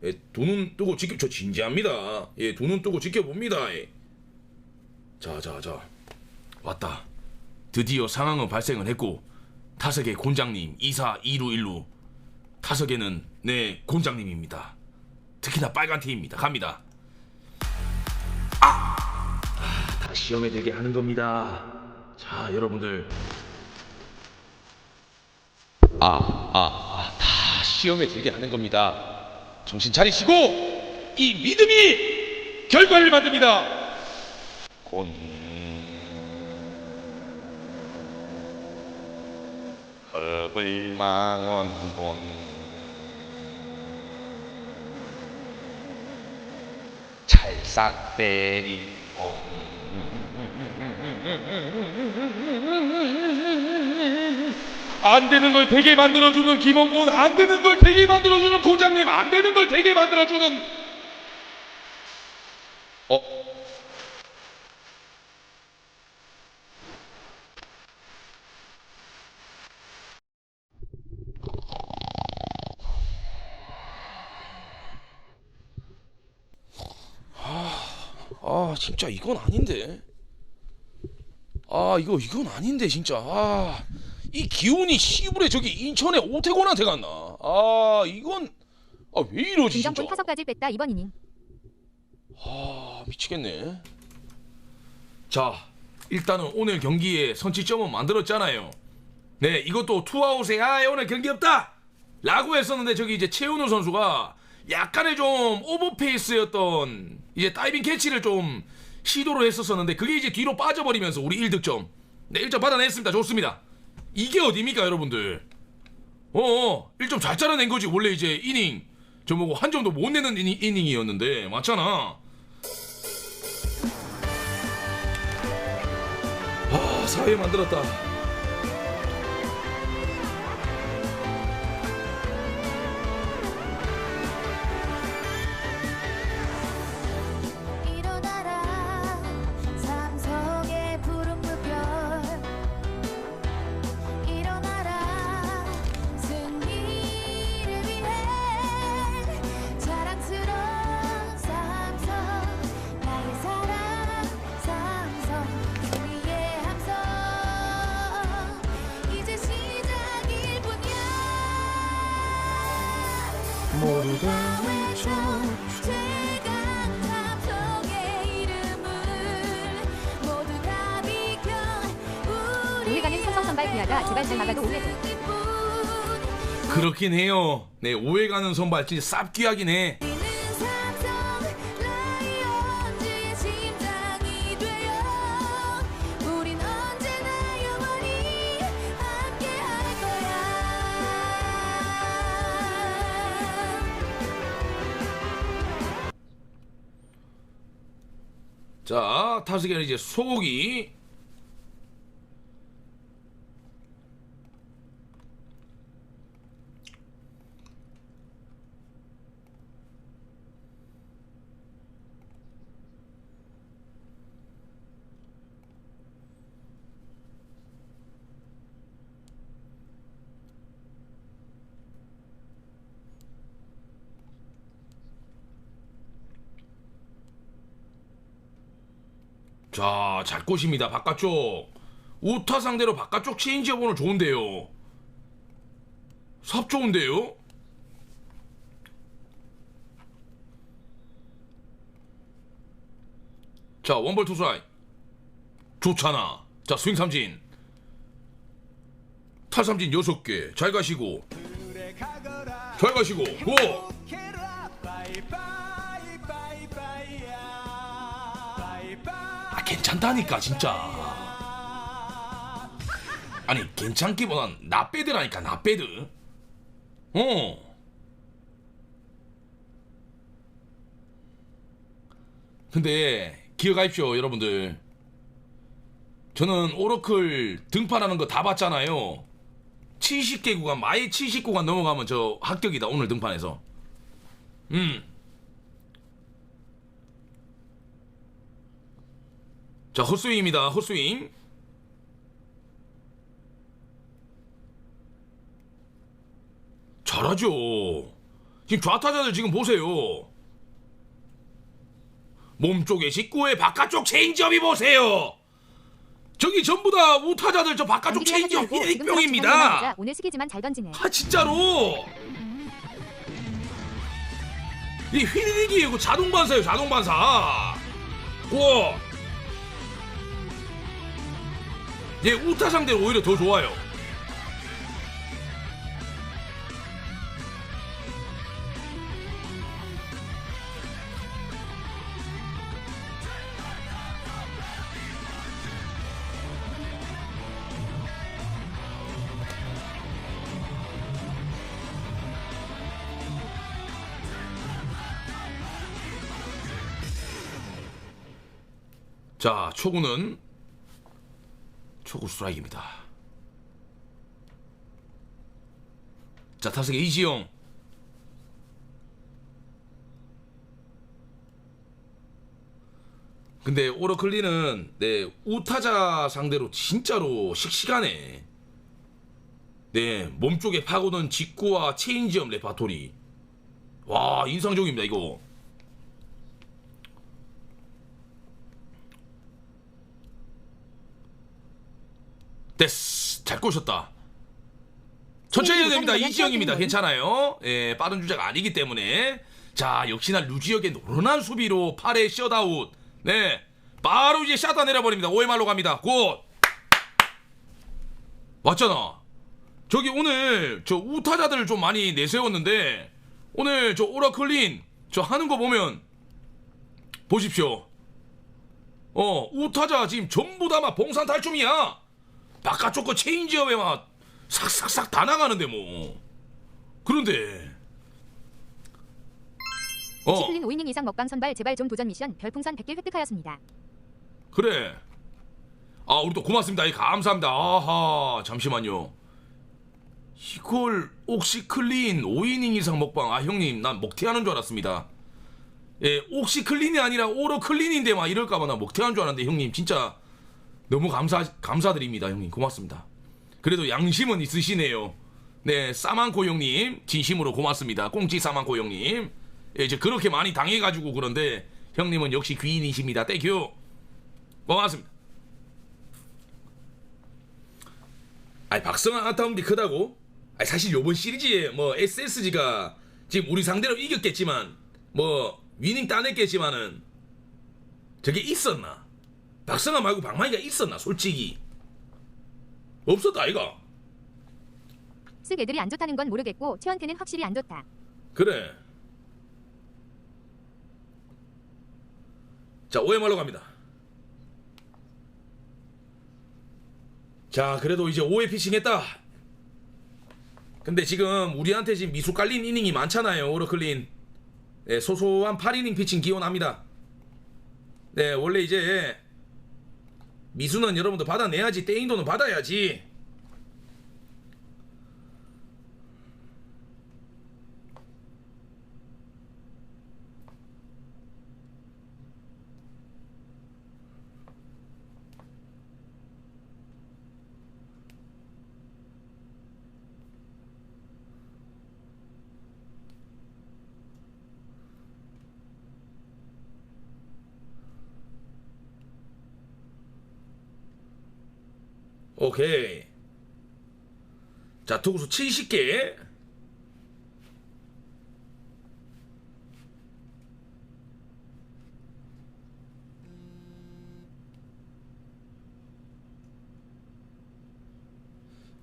예, 두 눈 뜨고 저 진지합니다. 예, 두 눈 뜨고 지켜봅니다. 예. 자, 왔다. 드디어 상황은 발생을 했고 타석의 곤장님 2사 2루 1루 타석에는 네 곤장님입니다. 특히나 빨간 티입니다. 갑니다. 다 시험에 들게 하는 겁니다. 자, 여러분들 다 시험에 들게 하는 겁니다. 정신 차리시고 이 믿음이 결과를 만듭니다. 곤 흙을 망원 곤 찰싹 때린 안 되는 걸 되게 만들어주는 김원곤, 안 되는 걸 되게 만들어주는 곤장님, 안 되는 걸 되게 만들어주는 진짜 이건 아닌데. 이건 아닌데 진짜. 이 기운이 시부레 저기 인천의 오태곤한테 갔나? 이건 왜 이러지 진짜. 김정곤 타석까지 뺐다 이번 이닝. 미치겠네. 자, 일단은 오늘 경기에 선취점은 만들었잖아요. 네, 이것도 투아웃에 오늘 경기 없다 라고 했었는데 저기 이제 최은우 선수가 약간의 좀 오버페이스였던 이제 다이빙 캐치를 좀 시도를 했었었는데 그게 이제 뒤로 빠져버리면서 우리 1득점. 네, 1점 받아냈습니다. 좋습니다. 이게 어딥니까 여러분들. 1점 잘 잘라낸 거지. 원래 이제 이닝 저 뭐고 한 점도 못 내는 이닝이었는데 맞잖아. 4회 만들었다. 모두 다 외쳐. 오해가는 삼성 선발 귀하다. 제발 잘 막아도 오해도. 그렇긴 해요. 네, 오해가는 선발 진짜 쌉귀하긴 해. 자, 타석에는 이제 소고기. 자, 잘 꼬십니다. 바깥쪽. 우타 상대로 바깥쪽 체인지업 오늘 좋은데요. 삽 좋은데요. 자, 원볼 투스라이. 좋잖아. 자, 스윙 삼진. 탈삼진 6개. 잘 가시고. 잘 가시고. 고! 괜찮다니까 진짜. 아니 괜찮기보단 나빼드라니까 나빼드. 근데 기억하십시오 여러분들. 저는 오러클 등판하는 거 다 봤잖아요. 70개 구간 마이 70구간 넘어가면 저 합격이다 오늘 등판에서. 자, 헛스윙입니다. 헛스윙. 잘하죠. 지금 좌타자들 지금 보세요. 몸쪽에 직구에 바깥쪽 체인지업이 보세요. 저기 전부 다 우타자들 저 바깥쪽 체인지업 휘리릭병입니다. 오늘 시기지만 잘 던지네. 아 진짜로. 이 휘리릭이에요. 그 자동 반사예요. 자동 반사. 와. 얘 우타 상대로 오히려 더 좋아요. 자, 초구는 초구 스트라이크입니다. 자, 타석에 이지영. 근데 오러클리는 네, 우타자 상대로 진짜로 씩씩하네. 네, 몸쪽에 파고든 직구와 체인지업 레파토리. 와, 인상적입니다 이거. 됐어. 잘 꼬셨다. 천천히 해야 됩니다. 이지영입니다. 괜찮아요. 예, 빠른 주자가 아니기 때문에. 자, 역시나 루지역의 노련한 수비로 8회 셧아웃. 네, 바로 이제 샷다 내려버립니다. OMR로 갑니다. 굿. 맞잖아. 저기 오늘 저 우타자들을 좀 많이 내세웠는데 오늘 저 오라클린 저 하는 거 보면 보십시오. 우타자 지금 전부 다 막 봉산 탈춤이야. 바깥쪽 거 체인지업에 막 싹싹싹 다 나가는데 뭐. 그런데 시클린 5이닝 이상 먹방 선발 제발 좀 도전 미션 별풍선 100개 획득하였습니다. 그래. 아, 우리 또 고맙습니다. 감사합니다. 아하, 잠시만요. 이걸 옥시클린 5이닝 이상 먹방. 아, 형님 난 먹튀하는 줄 알았습니다. 예, 옥시클린이 아니라 오러클린인데 막 이럴까봐 나 먹튀하는 줄 알았는데 형님 진짜 너무 감사드립니다 형님. 고맙습니다. 그래도 양심은 있으시네요. 네, 싸만코 형님 진심으로 고맙습니다. 꽁치 싸만코 형님. 예, 이제 그렇게 많이 당해가지고 그런데 형님은 역시 귀인이십니다. 땡큐. 고맙습니다. 아니 박성환 안타운드 크다고? 아니 사실 요번 시리즈에 뭐 SSG가 지금 우리 상대로 이겼겠지만 뭐 위닝 따냈겠지만은 저게 있었나? 박성환 말고 방망이가 있었나? 솔직히 없었다 아이가. 쓱 애들이 안 좋다는 건 모르겠고 최원태는 확실히 안 좋다. 그래. 자, OMR로 갑니다. 자, 그래도 이제 5회 피칭했다. 근데 지금 우리한테 지금 미수 깔린 이닝이 많잖아요. 오러클린. 네, 소소한 8이닝 피칭 기원합니다. 네, 원래 이제 미수는 여러분들 받아내야지. 떼인도는 받아야지. 오케이. 자, 투구수 70개.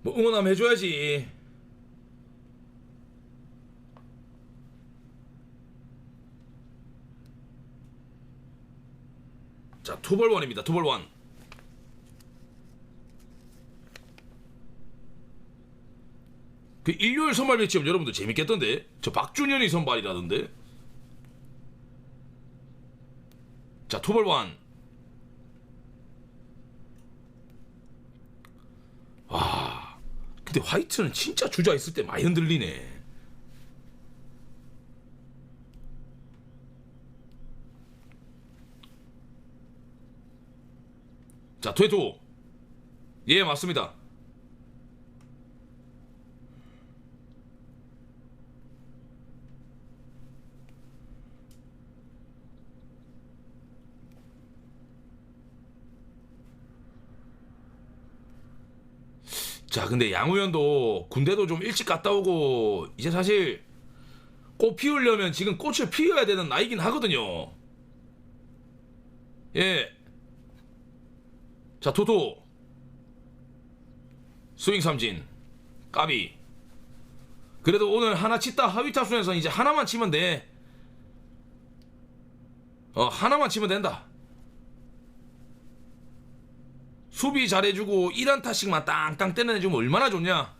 뭐 응원 한번 해줘야지. 자, 투볼원입니다. 투볼원. 그 일요일 선발 매치업 여러분들 재밌겠던데? 저 박준현이 선발이라던데? 자, 투볼원. 와, 근데 화이트는 진짜 주자 있을 때 많이 흔들리네. 자, 투에투. 예, 맞습니다. 자, 근데 양우현도 군대도 좀 일찍 갔다 오고 이제 사실 꽃 피우려면 지금 꽃을 피워야 되는 나이긴 하거든요. 예. 자, 토토 스윙 삼진 까비. 그래도 오늘 하나 치다 하위 타순에서 이제 하나만 치면 돼. 하나만 치면 된다. 수비 잘해주고 1안타씩만 땅땅 때려내주면 얼마나 좋냐.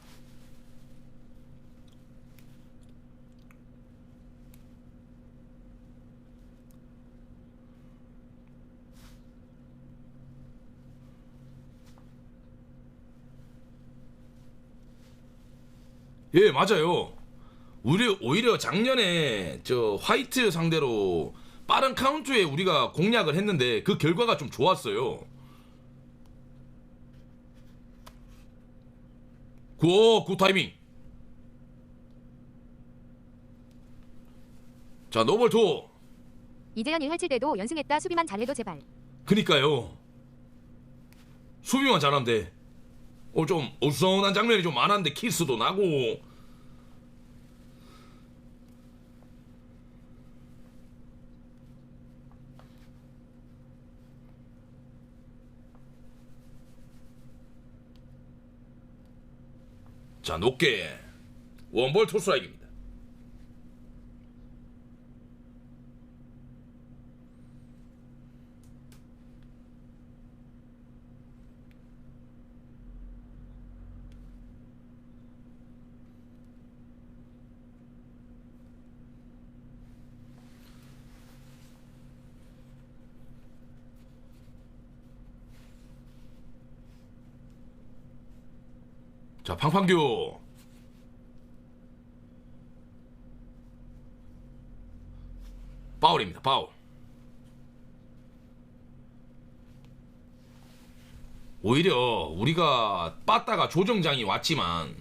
예, 맞아요. 오히려 작년에 저 화이트 상대로 빠른 카운트에 우리가 공략을 했는데 그 결과가 좀 좋았어요. 굿 타이밍. 자, 노볼2. 이재현 1할 칠 때도 연승했다. 수비만 잘해도 제발. 그니까요. 수비만 잘하면 돼. 좀 어수선한 장면이 좀 많았는데 키스도 나고. 자, 높게 원볼 투스트라이크입니다. 자, 팡팡규. 파울입니다. 파울. 오히려 우리가 빠따가 조정장이 왔지만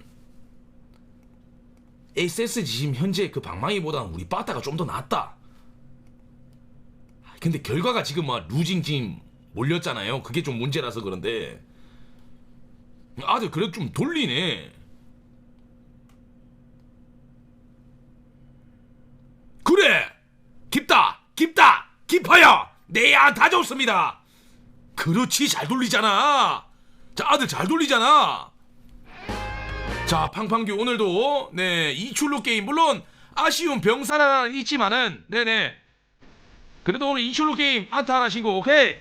SSG 지금 현재 그 방망이보다는 우리 빠따가 좀 더 낫다. 근데 결과가 지금 막 루징 지금 몰렸잖아요. 그게 좀 문제라서 그런데 아들 그래도 좀 돌리네. 기파야 내야 다 좋습니다. 그렇지 잘 돌리잖아. 자 아들 잘 돌리잖아. 자 팡팡규 오늘도 네 이출로 게임 물론 아쉬운 병살 하나는 있지만은 네네 그래도 오늘 이출로 게임 안타 하나 신고 오케이.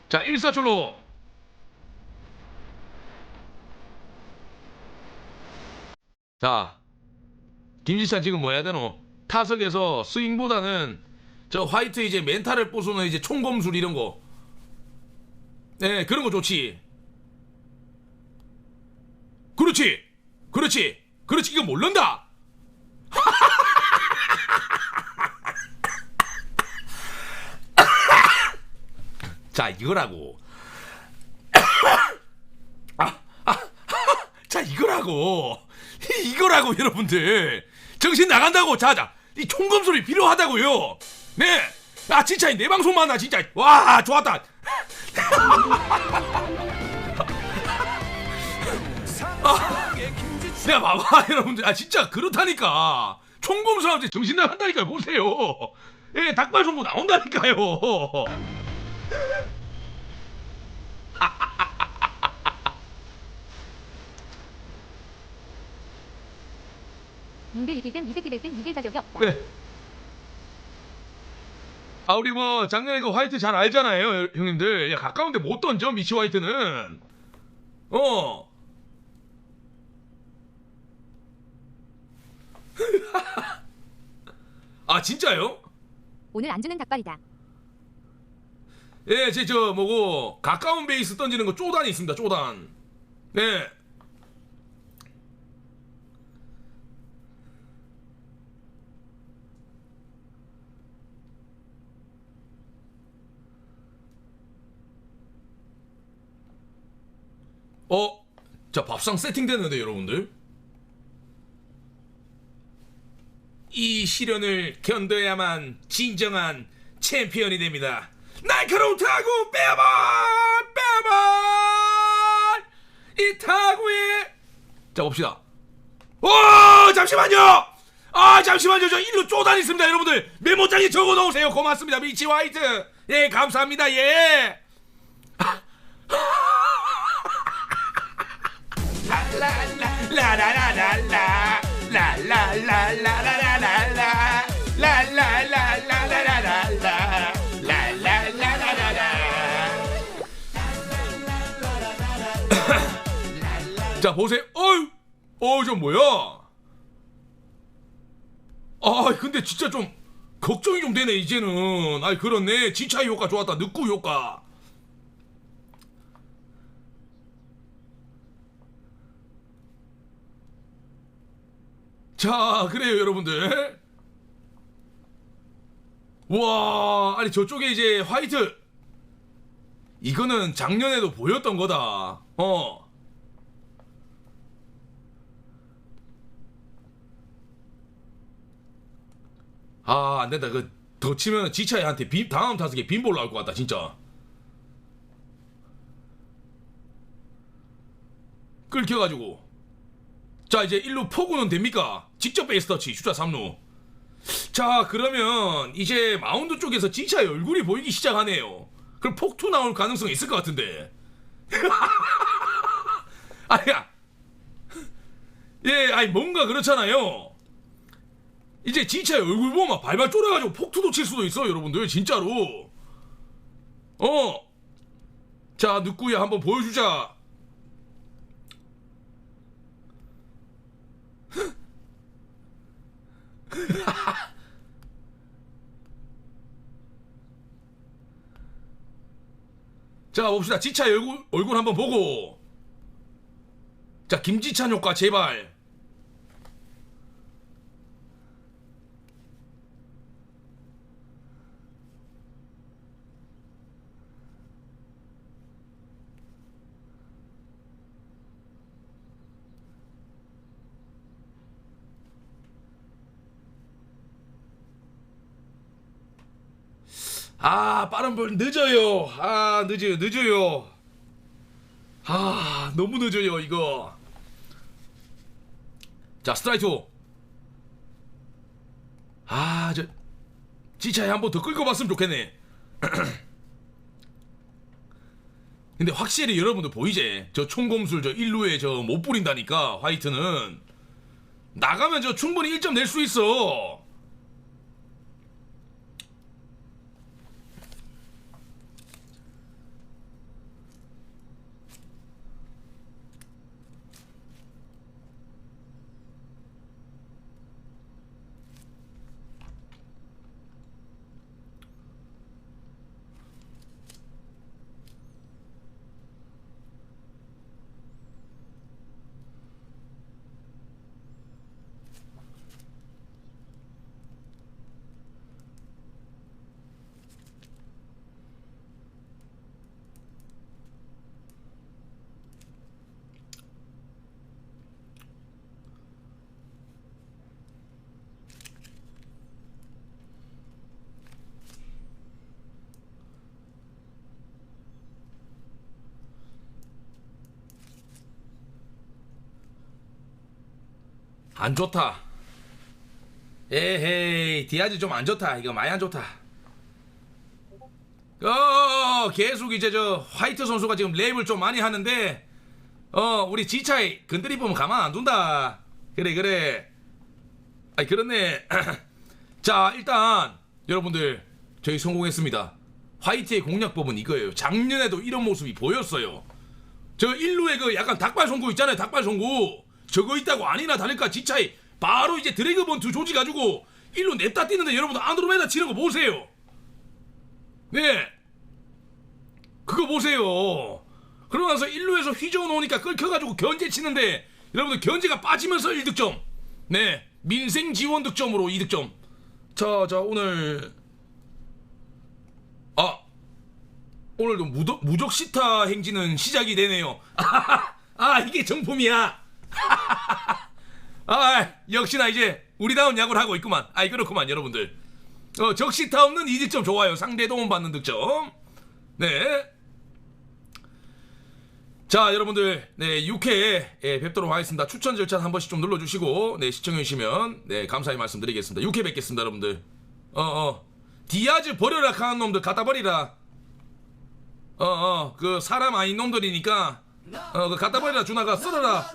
자 1사출로 자 김지찬 지금 뭐 해야 되노? 타석에서 스윙보다는 저 화이트 이제 멘탈을 부수는 이제 총검술 이런 거. 네, 그런 거 좋지. 그렇지. 그렇지. 그렇지. 이거 모른다. 자, 이거라고. 자, 이거라고. 이거라고 여러분들. 정신 나간다고. 자자. 이 총검술이 필요하다고요. 네. 아 진짜 내 방송만 나 진짜. 와 좋았다. 내가 봐봐 여러분들. 아 진짜 그렇다니까. 총검술한테 정신 나간다니까요. 보세요. 예, 닭발 정보 나온다니까요. 뭉벨 이기든 이 새끼 됐든 이길 자격이 없다. 네. 아 우리 뭐 작년에 그 화이트 잘 알잖아요 형님들. 야 가까운데 못 던져 미치 화이트는. 아 진짜요? 오늘 안 주는 닭발이다. 예, 제 저 뭐고 가까운 베이스 던지는 거 쪼단이 있습니다. 쪼단. 네. 자 밥상 세팅됐는데 여러분들. 이 시련을 견뎌야만 진정한 챔피언이 됩니다. 날카로운 타구 빼봐 이 타구에. 자 봅시다. 잠시만요. 잠시만요. 저 일로 쪼단 있습니다 여러분들. 메모장에 적어 놓으세요. 고맙습니다 미치 화이트. 예 감사합니다. 예. 라라라라라 라라라라라라라 라라라라라라라 라라라라라라. 자 보세요. 저 뭐야? 근데 진짜 좀 걱정이 좀 되네 이제는. 그렇네. 지차이 효과 좋았다. 늑구 효과. 자 그래요 여러분들. 와 아니 저쪽에 이제 화이트 이거는 작년에도 보였던 거다. 안된다. 그 더 치면 지차이한테 다음 타석에 빈볼 나올 것 같다 진짜. 끌켜가지고. 자 이제 1루 포구는 됩니까? 직접 베이스 터치 숫자 3루. 자 그러면 이제 마운드 쪽에서 지차의 얼굴이 보이기 시작하네요. 그럼 폭투 나올 가능성이 있을 것 같은데. 아니야. 예, 뭔가 그렇잖아요. 이제 지차의 얼굴 보면 막 발발 쫄아가지고 폭투도 칠 수도 있어 여러분들 진짜로. 자 늑구야 한번 보여주자. 자 봅시다. 지차의 얼굴 한번 보고. 자 김지찬 효과 제발. 빠른 볼 늦어요. 늦어요. 너무 늦어요 이거. 자, 스트라이크. 아, 저 지차에 한번 더 끌고 봤으면 좋겠네. 근데 확실히 여러분들 보이제? 저 총검술 저 1루에 저 못 뿌린다니까. 화이트는 나가면 저 충분히 1점 낼 수 있어. 안 좋다. 에헤이, 디아즈 좀 안 좋다. 이거 많이 안 좋다. 계속 이제 저 화이트 선수가 지금 랩을 좀 많이 하는데 우리 지차이 건드리 보면 가만 안 둔다. 그래. 아이, 그렇네. 자, 일단 여러분들 저희 성공했습니다. 화이트의 공략법은 이거예요. 작년에도 이런 모습이 보였어요. 저 1루에 그 약간 닭발 송구 있잖아요. 닭발 송구. 저거 있다고 아니나 다를까 지차이 바로 이제 드래그 번트 조지 가지고 1루 냅다 뛰는데 여러분들 안드로메다 치는 거 보세요. 네, 그거 보세요. 그러고 나서 1루에서 휘저어 놓으니까 끌켜가지고 견제 치는데 여러분들 견제가 빠지면서 1득점. 네, 민생 지원 득점으로 2득점. 자 오늘 오늘도 무적 시타 행진은 시작이 되네요. 이게 정품이야. 역시나 이제 우리다운 야구를 하고 있구만. 그렇구만 여러분들. 적시타 없는 2득점 좋아요. 상대 도움 받는 득점. 네. 자, 여러분들, 네, 6회에 뵙도록 하겠습니다. 추천 절차 한 번씩 좀 눌러주시고, 네, 시청해주시면, 네, 감사의 말씀 드리겠습니다. 6회 뵙겠습니다, 여러분들. 디아즈 버려라 하는 놈들 갖다 버리라. 그 사람 아닌 놈들이니까, 그 갖다 버리라, 준하가 쓸어라.